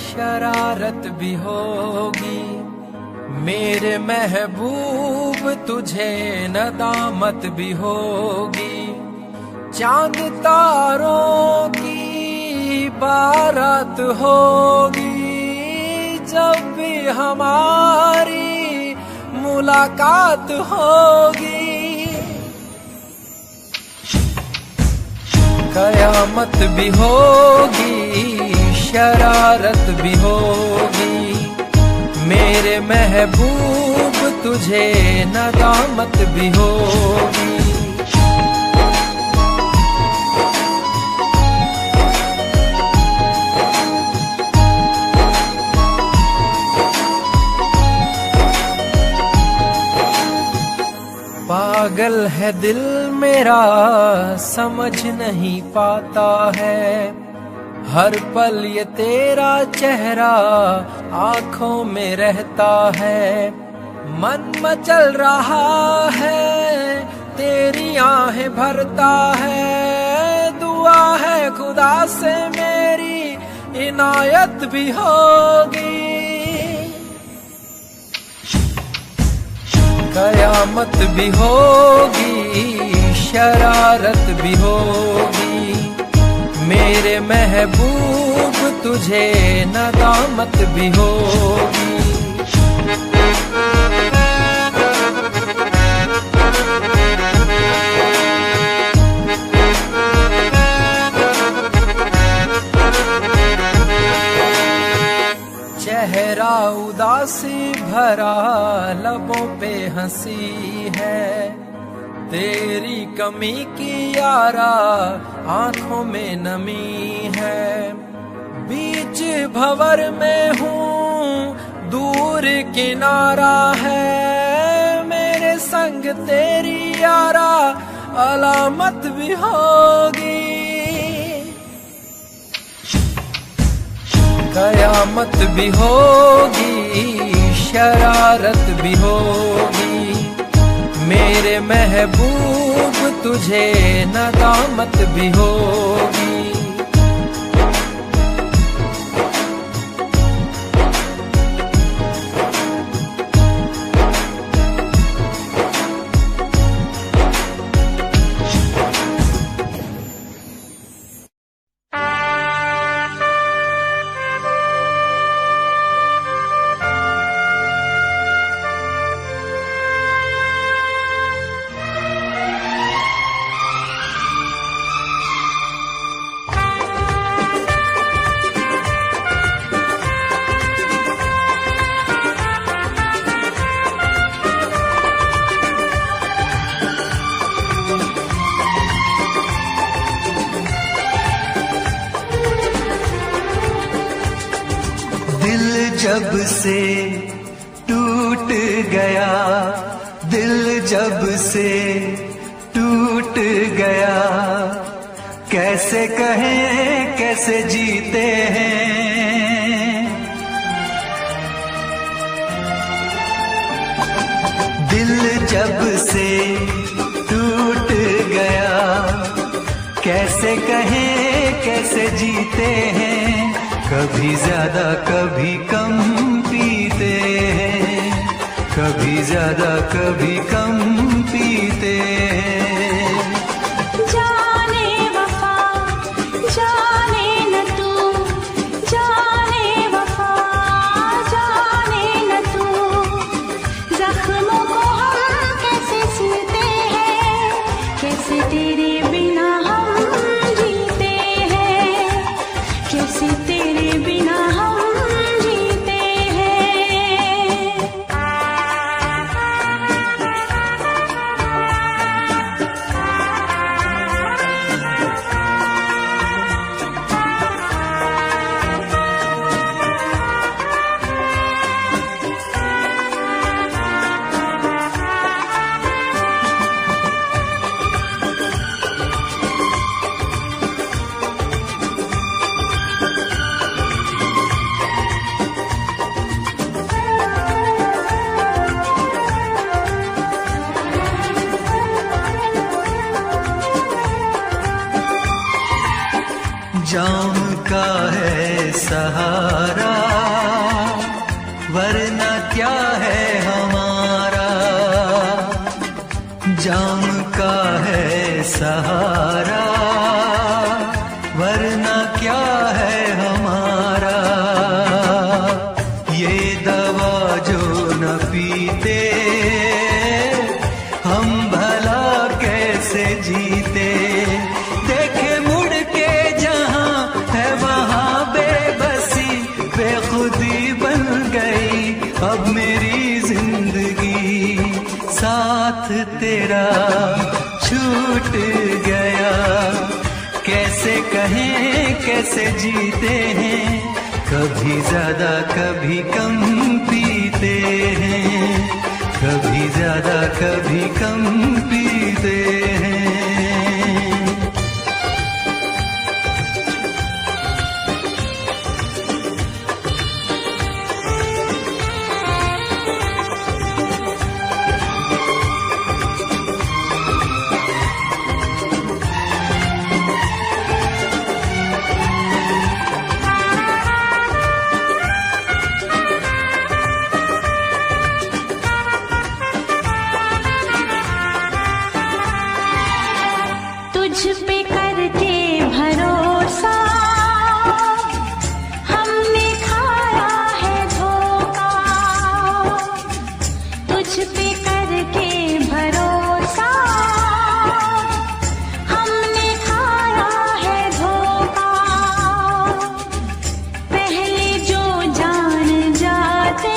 शरारत भी होगी, मेरे महबूब तुझे नदामत भी होगी। चांद तारों की बारात होगी, जब भी हमारी मुलाकात होगी। कयामत भी होगी, शरारत भी होगी, मेरे महबूब तुझे नदामत भी होगी। पागल है दिल मेरा, समझ नहीं पाता है, हर पल ये तेरा चेहरा आँखों में रहता है। मन मचल रहा है, तेरी आहें भरता है, दुआ है खुदा से मेरी इनायत भी होगी। कयामत भी होगी, शरारत भी होगी, मेरे महबूब तुझे नदामत भी होगी। चेहरा उदासी भरा, लबों पे हंसी है, तेरी कमी की यारा आँखों में नमी है। बीच भंवर में हूँ, दूर किनारा है, मेरे संग तेरी यारा अलामत भी होगी, कयामत भी होगी, शरारत भी होगी, मेरे महबूब तुझे नदामत भी होगी। जब से टूट गया, दिल जब से टूट गया, कैसे कहें कैसे जीते हैं। दिल जब से टूट गया, कैसे कहें कैसे जीते हैं। कभी ज्यादा कभी कम पीते हैं, कभी ज्यादा कभी कम पीते हैं। जाने वफा जाने न तू, जाने वफा जाने न तू, जख्मों को हम कैसे सीते हैं, कैसे तेरे बिना हम जीते हैं, कैसे तेरे बिना हम जीते हैं। जाम का है सहारा, वरना क्या है हमारा। जाम का है सहारा, वरना क्या है हमारा। ये दवा जो न पीते, हम भला कैसे जीते। देखे मुड़ के जहां है वहां बेबसी, बेखुदी बन गई अब मेरी जिंदगी। साथ तेरा छूट गया, कैसे कहें कैसे जीते हैं। कभी ज्यादा कभी कम पीते हैं, कभी ज्यादा कभी कम पीते हैं। तुझ पे करके भरोसा हमने खाया है धोखा, तुझ पे करके भरोसा हमने खाया है धोखा। पहले जो जान जाते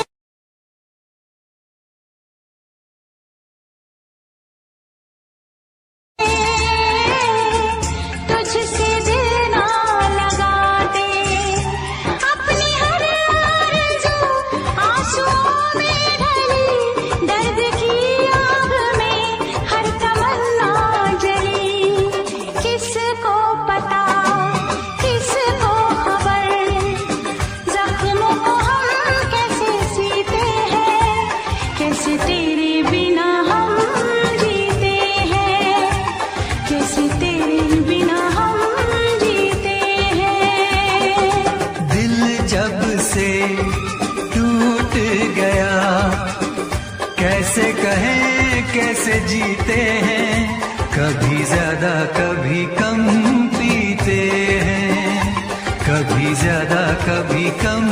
तुझसे दिल ना लगाते, अपनी हर आरज़ू आंसुओं में ढली, दर्द कैसे तेरे बिना हम जीते हैं, कैसे तेरे बिना हम जीते हैं। दिल जब से टूट गया, कैसे कहें कैसे जीते हैं, कभी ज्यादा कभी कम पीते हैं, कभी ज्यादा कभी कम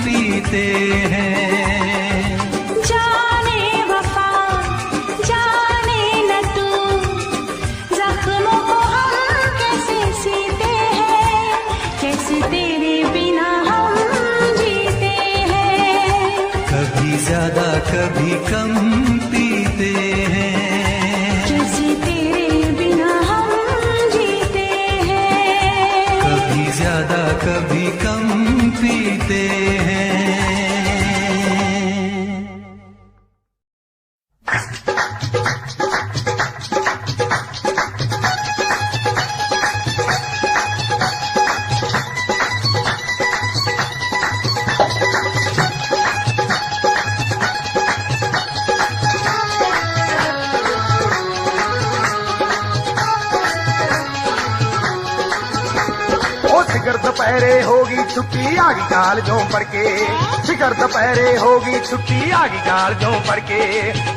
पीते हैं। जाने वफा जाने न तू, जख्मों को हम कैसे सीते हैं, कैसे तेरे बिना हम जीते हैं। कभी ज्यादा कभी कम पीते हैं, कैसे तेरे बिना हम जीते हैं। कभी ज्यादा कभी कम पीते हैं। फिकर दोपहरे होगी छुट्टी आगी कालजों पढ़ के, फिकर दोपहरे होगी छुट्टी आगी कालजों पढ़ के,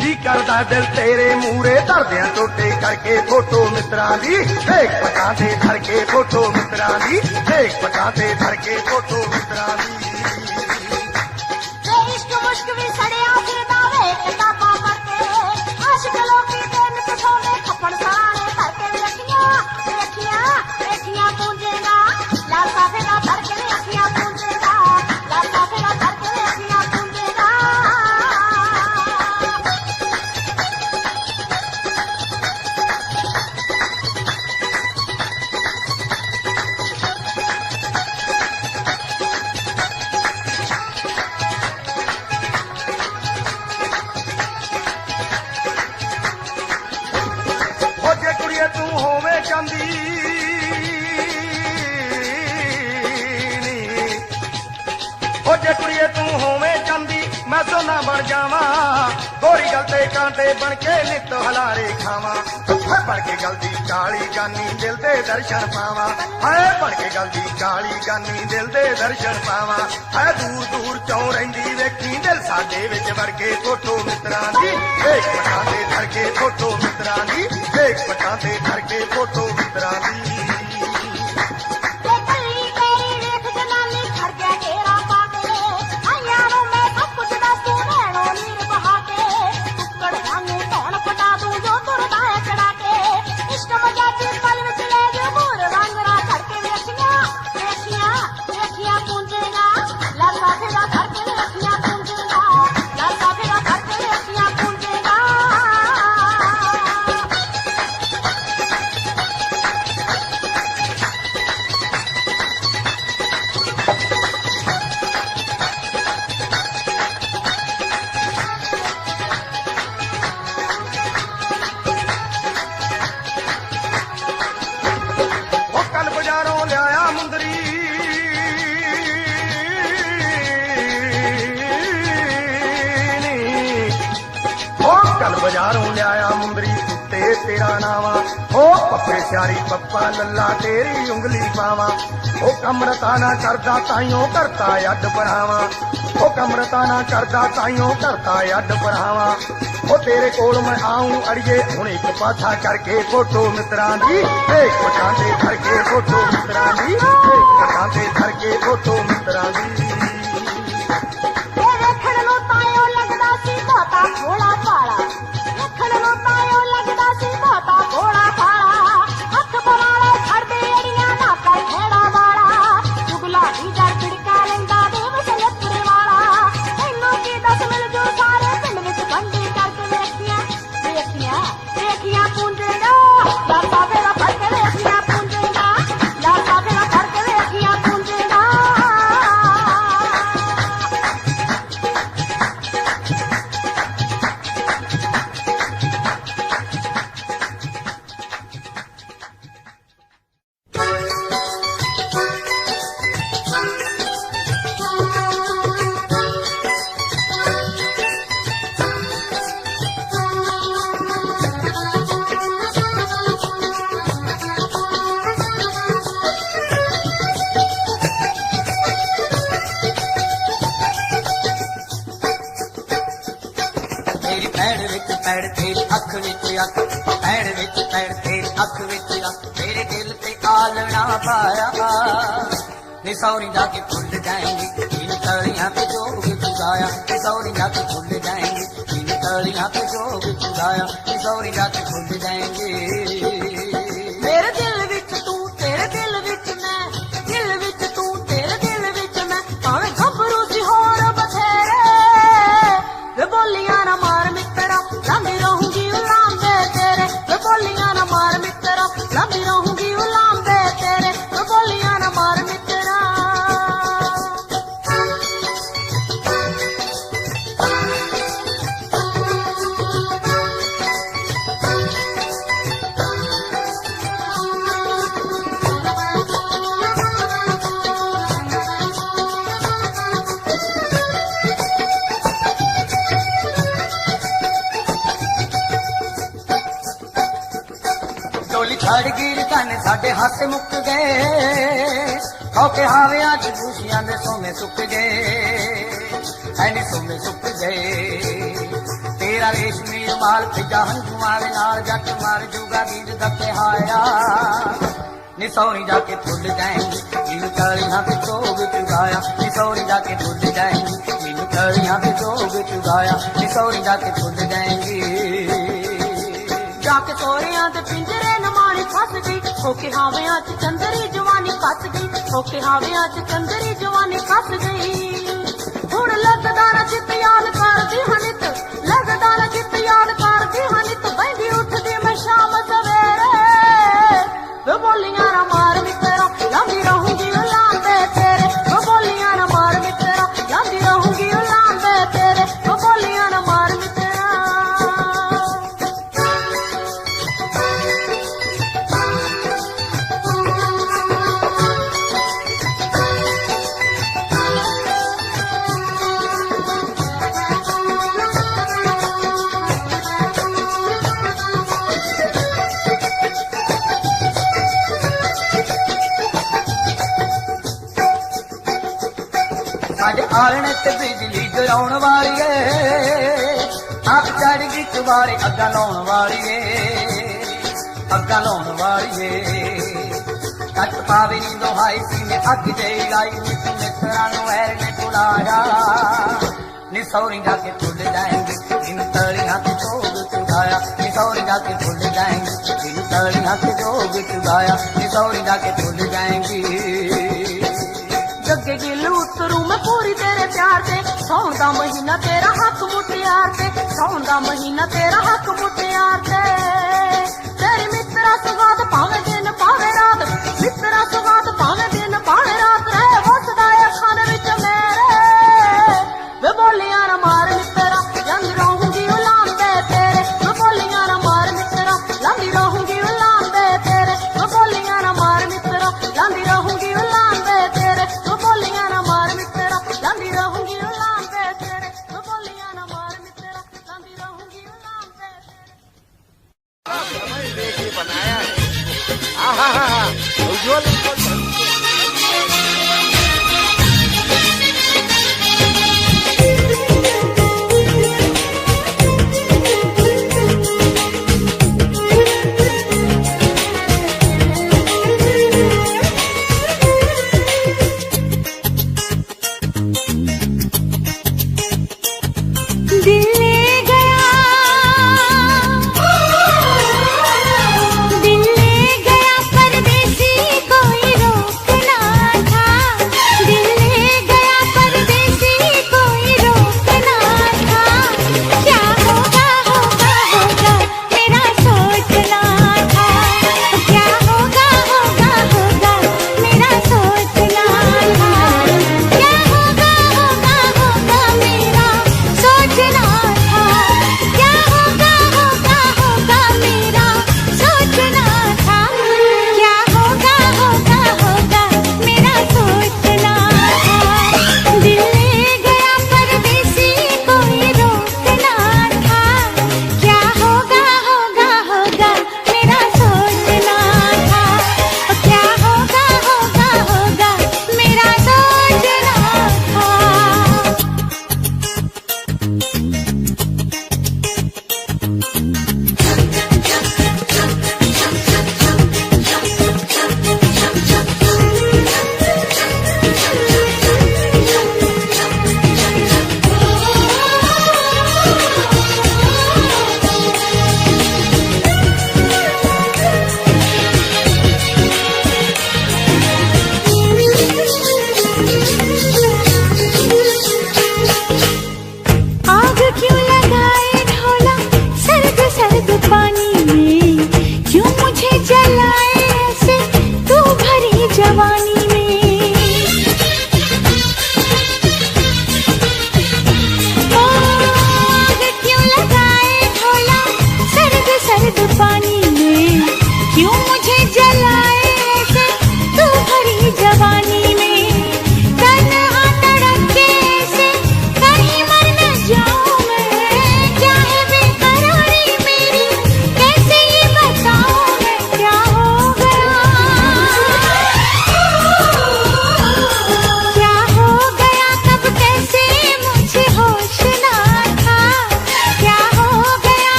जी करदा दिल तेरे मूरे धरदियां टोटे करके, फोटो मित्रा दी देख पटा दे धर के, फोटो मित्रा दी देख पटा दे धर के, फोटो मित्रा दी। इश्क मुश्क भी सड़िया फिरदा वे किताबां पढ़ के, आशिक लोकी ते नित सोने खप्पड़ सराणे भर के रखियां रखियां रखियां पूंजेगा, लासा फेरा धर के रखियां पूंजेगा, लासा फेरा धर के रखियां पूंजेगा। हो जे कुड़िए तू होवे चांदी हो जे कुड़िए तू होवे चांदी, मैं सोना बन जावा, गोरी गलते कांटे बन के नित हलारे खावा, है बन के गलती काली जानी दिल दे दर्शन पावा, है बन के गलती काली जानी दिल दे दर्शन पावा, है दूर दूर चौं रहिंदी वेखी दिल साडे विच वड़ के, फोटो मित्रा दी देख पटा दे धर के, फोटो मित्रा दी देख पटा दे धर के, फोटो मित्रा दी। बाजारों लिया मुंदरी कुत्ते तेरा नावा, हो पप्पे स्यारी पप्पा लल्ला तेरी उंगली पावा, हो कमरताना करदा ताइयों करता अड बढ़ावा, हो कमरताना करदा ताइयों करता अड बढ़ावा, हो तेरे कोल मैं आऊं अड़िए हुण एक पाछा करके, फोटो मित्रा दी देख पटा दे धर के, फोटो मित्रा दी देख पटा दे धर के, फोटो मित्रा दी। भोला पाला रखण नु तायो लगदा सी बहुता भोला पाला, हथ बवाला छड़ दे अड़ियां ना कर खेड़ा वाला, चुगला दी जड़ खिड़का लंदा देव सलपुरे वाला, तैनू की दस मिल जो सारे पिंड विच बंदी करके रखियां रखियां रखियां पूंजेगा, लासा फेरा फड़ के रखियां पूंजेगा, लासा फेरा फड़ के रखियां पूंजेगा। मेरी पैड़ विच पैड़ तेरी अख विच अख, पैड़ विच पैड़ तेरी अख विच अख, तेरे दिल ते आलना पाया नी सौरी जाके भूल जाएंगी इन तलियां पे जोग चुराया, नी सौरी जाके भूल जाएंगी इन तलियां पे जोग चुराया, नी सौरी जाके भूल जाएंगी। मेरे दिल विच तू तेरे दिल विच मैं, दिल विच तू तेरे दिल विच मैं, भावें घबरू सी होर बथेरे वे बोलियां ना मार मित्रा लांदी रहूंगी उलांबे तेरे, वे बोलियां ना मार मित्रा लांदी रहूंगी उलांबे तेरे, वे बोलियां ना मार मित्रा। छड़ गिर काने साडे हाथ मुक गए, खौके हावे अज खुशियां दे सोमे सुक गए, ऐनी सोमे सुक गए। तेरा रेशमी रुमाल फिजा हंजुआं दे नाल जट मार जूगा गीत दके हाया नी सौरी जाके भुल जाएंगी इन तलियां पे जोग चुराया, नी सौरी जाके भुल जाएंगी इन तलियां पे जोग चुराया, नी सौरी जाके भुल जाएंगी। जाके सोरियां दे पिंजरे नमानी फस गई, होके हावियां च चंदरी जवानी फस गई, होके हावियां च चंदरी जवानी फस गई। हुण लगदा ना चित याद करदी हनित, लगदा ना चित याद करदी हनित, बंदी उठदी मैं शाम सवेरे वे बोलियां ना मार मित्रा लांदी रहूंगी उलांबे तेरे, वे बोलियां ना मार मित्रा लांदी रहूंगी उलांबे तेरे, वे बोलियां ना मार मित्रा। आलने ते बिजली गिराउण वाली है, अग चढ़ गई चुबारे अग्गा लाउण वाली है, अग्गा लाउण वाली है। कट पावे नी दोहाई सीने अग जई लाई, नित मित्रा नू वैर ने बुलाया नी सौरी जाके भुल जाएंगे इन तलियां पे जोग चुराया, नी सौरी जाके भुल जाएंगे इन तलियां पे जोग चुराया, नी सौरी जाके भुल जाएंगी। जगे गिल उतरू मैं पूरी तेरे प्यार से, सौन दा महीना तेरा हक मुटियार से, सौन दा महीना तेरा हक मुटियार से। तेरी मित्रा सुगात पावे दिन पावे रात, मित्रा सुगात पावे दिन पावे रात, रहे वसदा अखां दे विच मेरे वे बोलियां ना मार मित्रा लांदी रहूंगी उलांबे तेरे, वे बोलियां ना मार मित्रा लांदी रहूंगी उलांबे तेरे, वे बोलियां ना मार मित्रा लांदी रहूंगी उलांबे तेरे, वे बोलियां ना मार मित्रा लांदी रहूंगी उलांबे तेरे, वे बोलियां ना मार मित्रा लांदी रहूंगी उलांबे तेरे।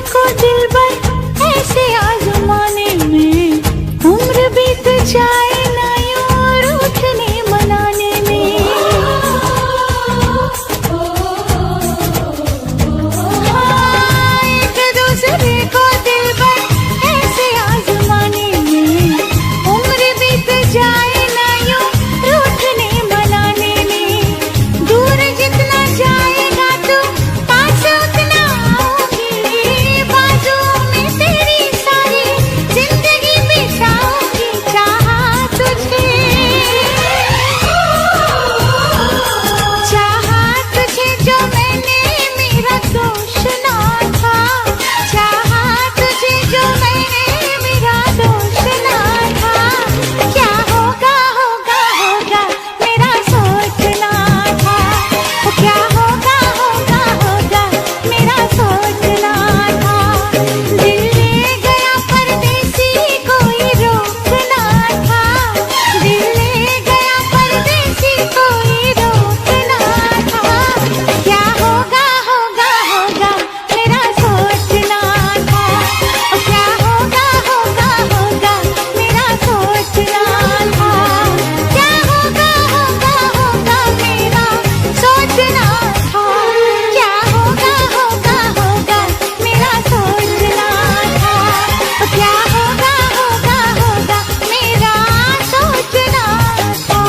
देखो दिलबर ऐसे आजमाने में उम्र बीत जाए ना यूं रूठने मनाने में। हाँ, एक दूसरे को दिलबर ऐसे आजमाने में उम्र बीत जाए ना यूं रूठने मनाने में। दूर जितना जाएगा तू पास उतना आऊंगी, बाजू में तेरी सारी जिंदगी बिताऊंगी। चाहा तुझे जो मैंने मेरा दोष ना था, चाहा तुझे जो मैंने मेरा दोष ना था। क्या होगा होगा होगा मेरा सोचना था, वो क्या होगा होगा होगा मेरा सोचना था। दिल ले गया परदेसी कोई रोकना था, दिल ले गया परदेसी कोई रोकना था। क्या होगा होगा होगा मेरा सोचना था, वो क्या होगा होगा होगा मेरा सोचना था। क्या होगा होगा होगा मेरा सोचना था, क्या होगा होगा होगा मेरा सोचना था, वो क्या होगा होगा होगा मेरा सोचना था।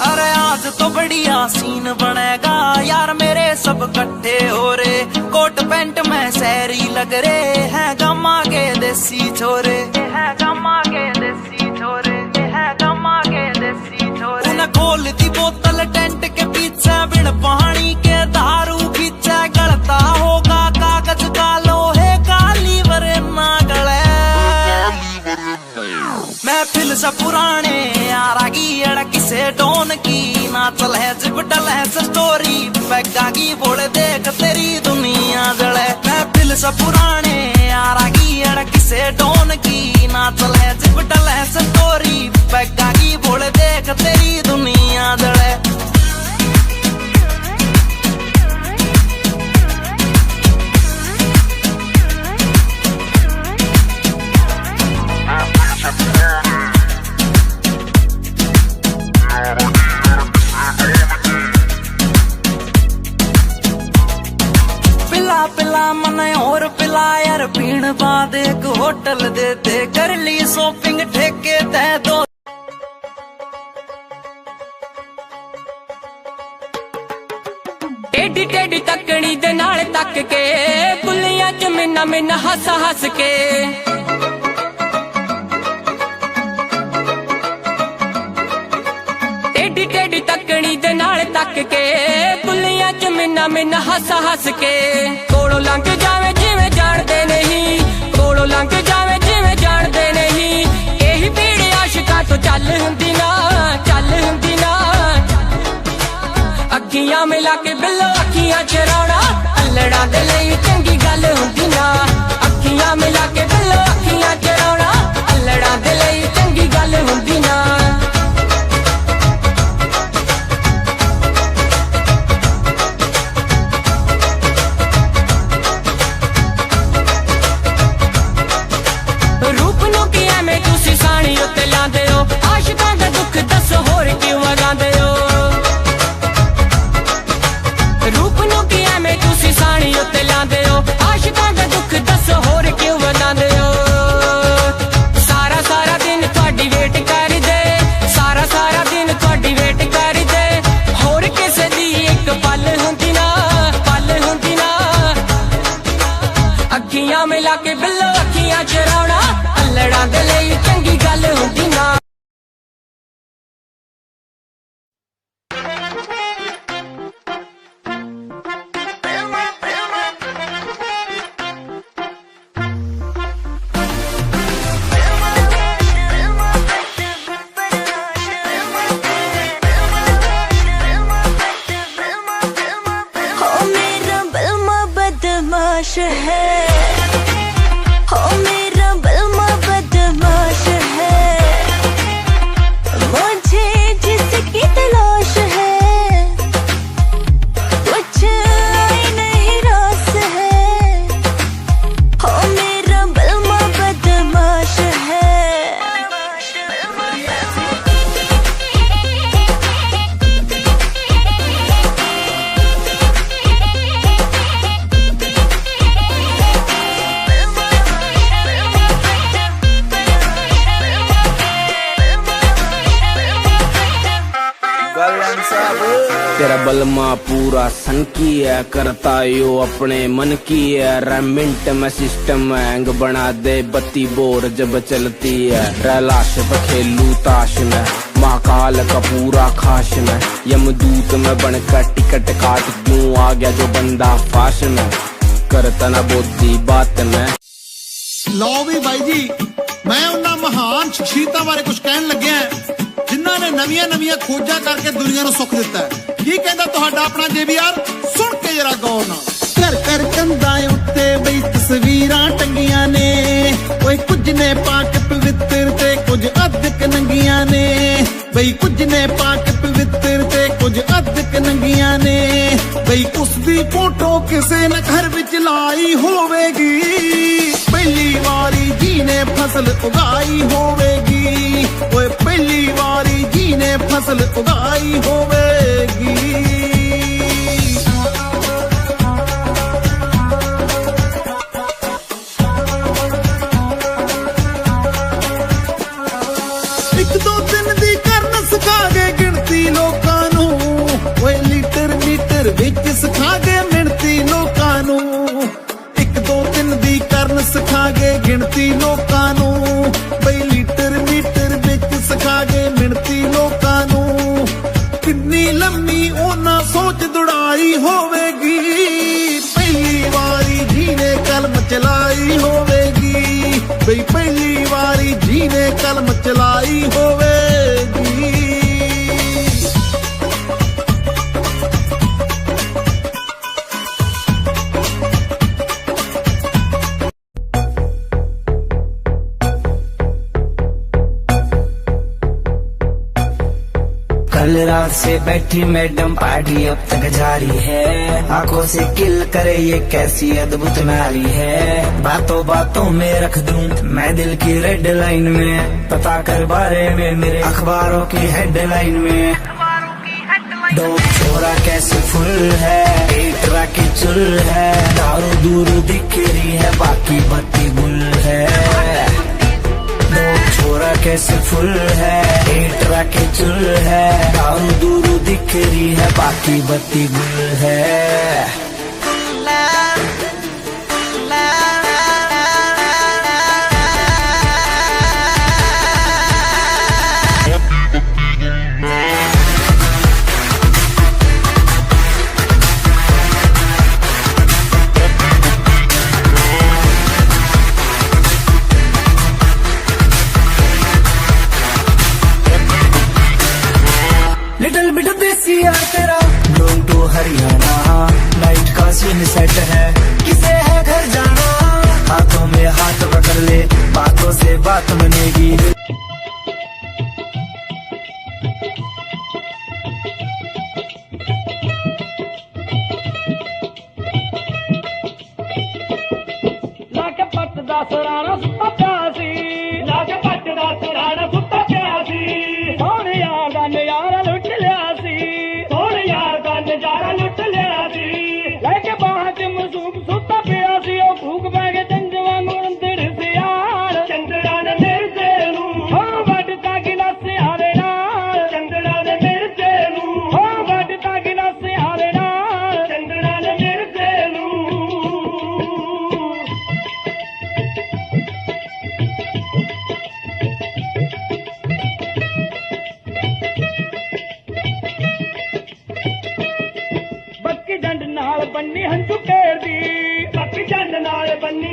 अरे आज तो बढ़िया सीन बनेगा यार, मेरे सब इकट्ठे हो रे। कोट पैंट में सैरी लग रे हैं गम्मा के देसी छोरे, है गम्मा के देसी छोरे, है गम्मा के देसी छोरे। उन्हें खोल दी बोतल टेंट के पीछे, बिन पानी के दारू पीछे। गलता होगा कागज का लोहे का लीवर ना गले। महफिल से पुराने यारागी अड़ किसे डोन की ना चल है जिब डल है स्टोरी पैगा की बोले देख तेरी दुनिया जड़े। महफिल से पुराने यारागी अड़ किसे डोन की ना चल है जिब डल है स्टोरी पैगा की बोले देख तेरी दुनिया जड़े। पिला पिला मन और पिला यार, पीण बाद एक होटल देते कर ली शॉपिंग ठेके दे दो। टेढ़ी टेढ़ी तकड़ी दे नाल तक के बुलियां च मिन्ना मिन्ना हस हस के। टेढ़ी टेढ़ी तकड़ी दे नाल तक के बुलियां च मिन्ना मिन्ना हस हस के। कोड़ो लंघ जावे जिवें जाणदे नहीं, कोड़ो लंघ जावे जिवें जाणदे नहीं। यही भीड़ आशिकां तो चल हुंदी ना, चल हुंदी ना। अखियां मिला के बिल्लो अखियां चराउणा अल्लड़ां दे लई चंगी गल हुंदी ना। अखियां मिला के बिल्लो अखियां चराउणा अल्लड़ां दे लई चंगी गल हुंदी ना। रूप नूं की एवें तुसीं साणी उत्ते लांदे हो, आशिकां दा दुख दस होर क्यों वगांदे हो। रूप नूं की एवें तुसीं साणी उत्ते लांदे हो, आशिकां दा दुख दस होर क्यों वगांदे हो। सारा सारा दिन तुहाडी वेट करदे, सारा सारा दिन तुहाडी वेट करदे। होर किसे दी एक पल हुंदी ना, पल हुंदी ना। अखियां मिला के बिल्लो अखियां चराउणा अल्लड़ां दे लई चंगी गल हुंदी ना। तेरा बलमा पूरा सन की है, करता यो अपने मन की है। रेमिंट में सिस्टम हैंग बना दे, बत्ती बोर जब चलती है। रैलाश पे खेलू ताश में, महाकाल का पूरा खाश में। यमदूत में बनकर टिकट काट क्यों आ गया जो बंदा फाश में। करता ना बोधी बात में। लो भी भाई जी, मैं उन्ना महान शख्सियतां बारे कुछ कहन लग्या जिन्हां ने नवीं नवीं खोजा करके दुनिया नूं सुख दिता है। की कहंदा तुहाडा अपना JBR, सुन के जरा गौर नाल। घर घर कंधां उत्ते बई तस्वीरां टंगियां ने, ओए कुछ ने पाक पवित्र ते कुछ अधक नंगियां ने। बई कुछ ने पाक पवित्र ते कुछ अधक नंगियां ने। बई उसदी फोटो किसे न घर विच लाई होवेगी, पहली वारी जी ने फसल उगाई होवेगी। ओए पहली वारी जी ने फसल उगाई होवेगी। एक दो दिन दी करन सिखा गए गिनती लोकां नू, ओए लीटर मीटर विच सिखा गए मिणती लोकां नू। करन सिखा गए गिनती लोकां नू, बई लीटर मीटर विच सिखा गए मिणती लोकां नू। किन्नी लम्मी ओना सोच दुड़ाई होवेगी, पहली वारी जी ने कलम चलाई होवेगी। बई पहली वारी जी ने कलम चलाई होवेगी। कल रात से बैठी मैडम पार्टी अब तक जारी है। आंखों से किल करे ये कैसी अद्भुत नारी है। बातों बातों में रख दूं मैं दिल की रेड लाइन में, पता कर बारे में मेरे अखबारों की हेडलाइन में। डोप छोरा कैसे फुल है, एक की चुल है। दारू दूर दिख रही है बाकी बत्ती गुल है। छोरा कैसे फुल है, एटरा के चुल है। दारू दूर दिख रही है बाकी बत्ती गुल है। लिटिल बिट देसी यार तेरा डोंग टू हरियाणा, नाइट का सीन सेट है किसे है घर जाना। हाथों में हाथ पकड़ ले, बातों से बात बनेगी। लाके पट दा सराना सुत्ता प्यासी, लाके पट दा सराना सुत्ता प्यासी। सोने यार दा नजारा लुट लिया सी, सोने यार दा नजारा लुट लिया सी। लेके बाहर च मसूब सुत्ता पिया सी, ओ भूख पै गए चंद वांगू अंदर सियार। चंदड़ा ने मिर्चे नू हो वड्डदा गिलास आवे नाल, चंदड़ा ने मिर्चे नू हो वड्डदा गिलास आवे नाल। चंदड़ा ने मिर्चे नू बक्की जंड नाल बन्नी हंजू केर दी, बक्की जंड नाल बन्नी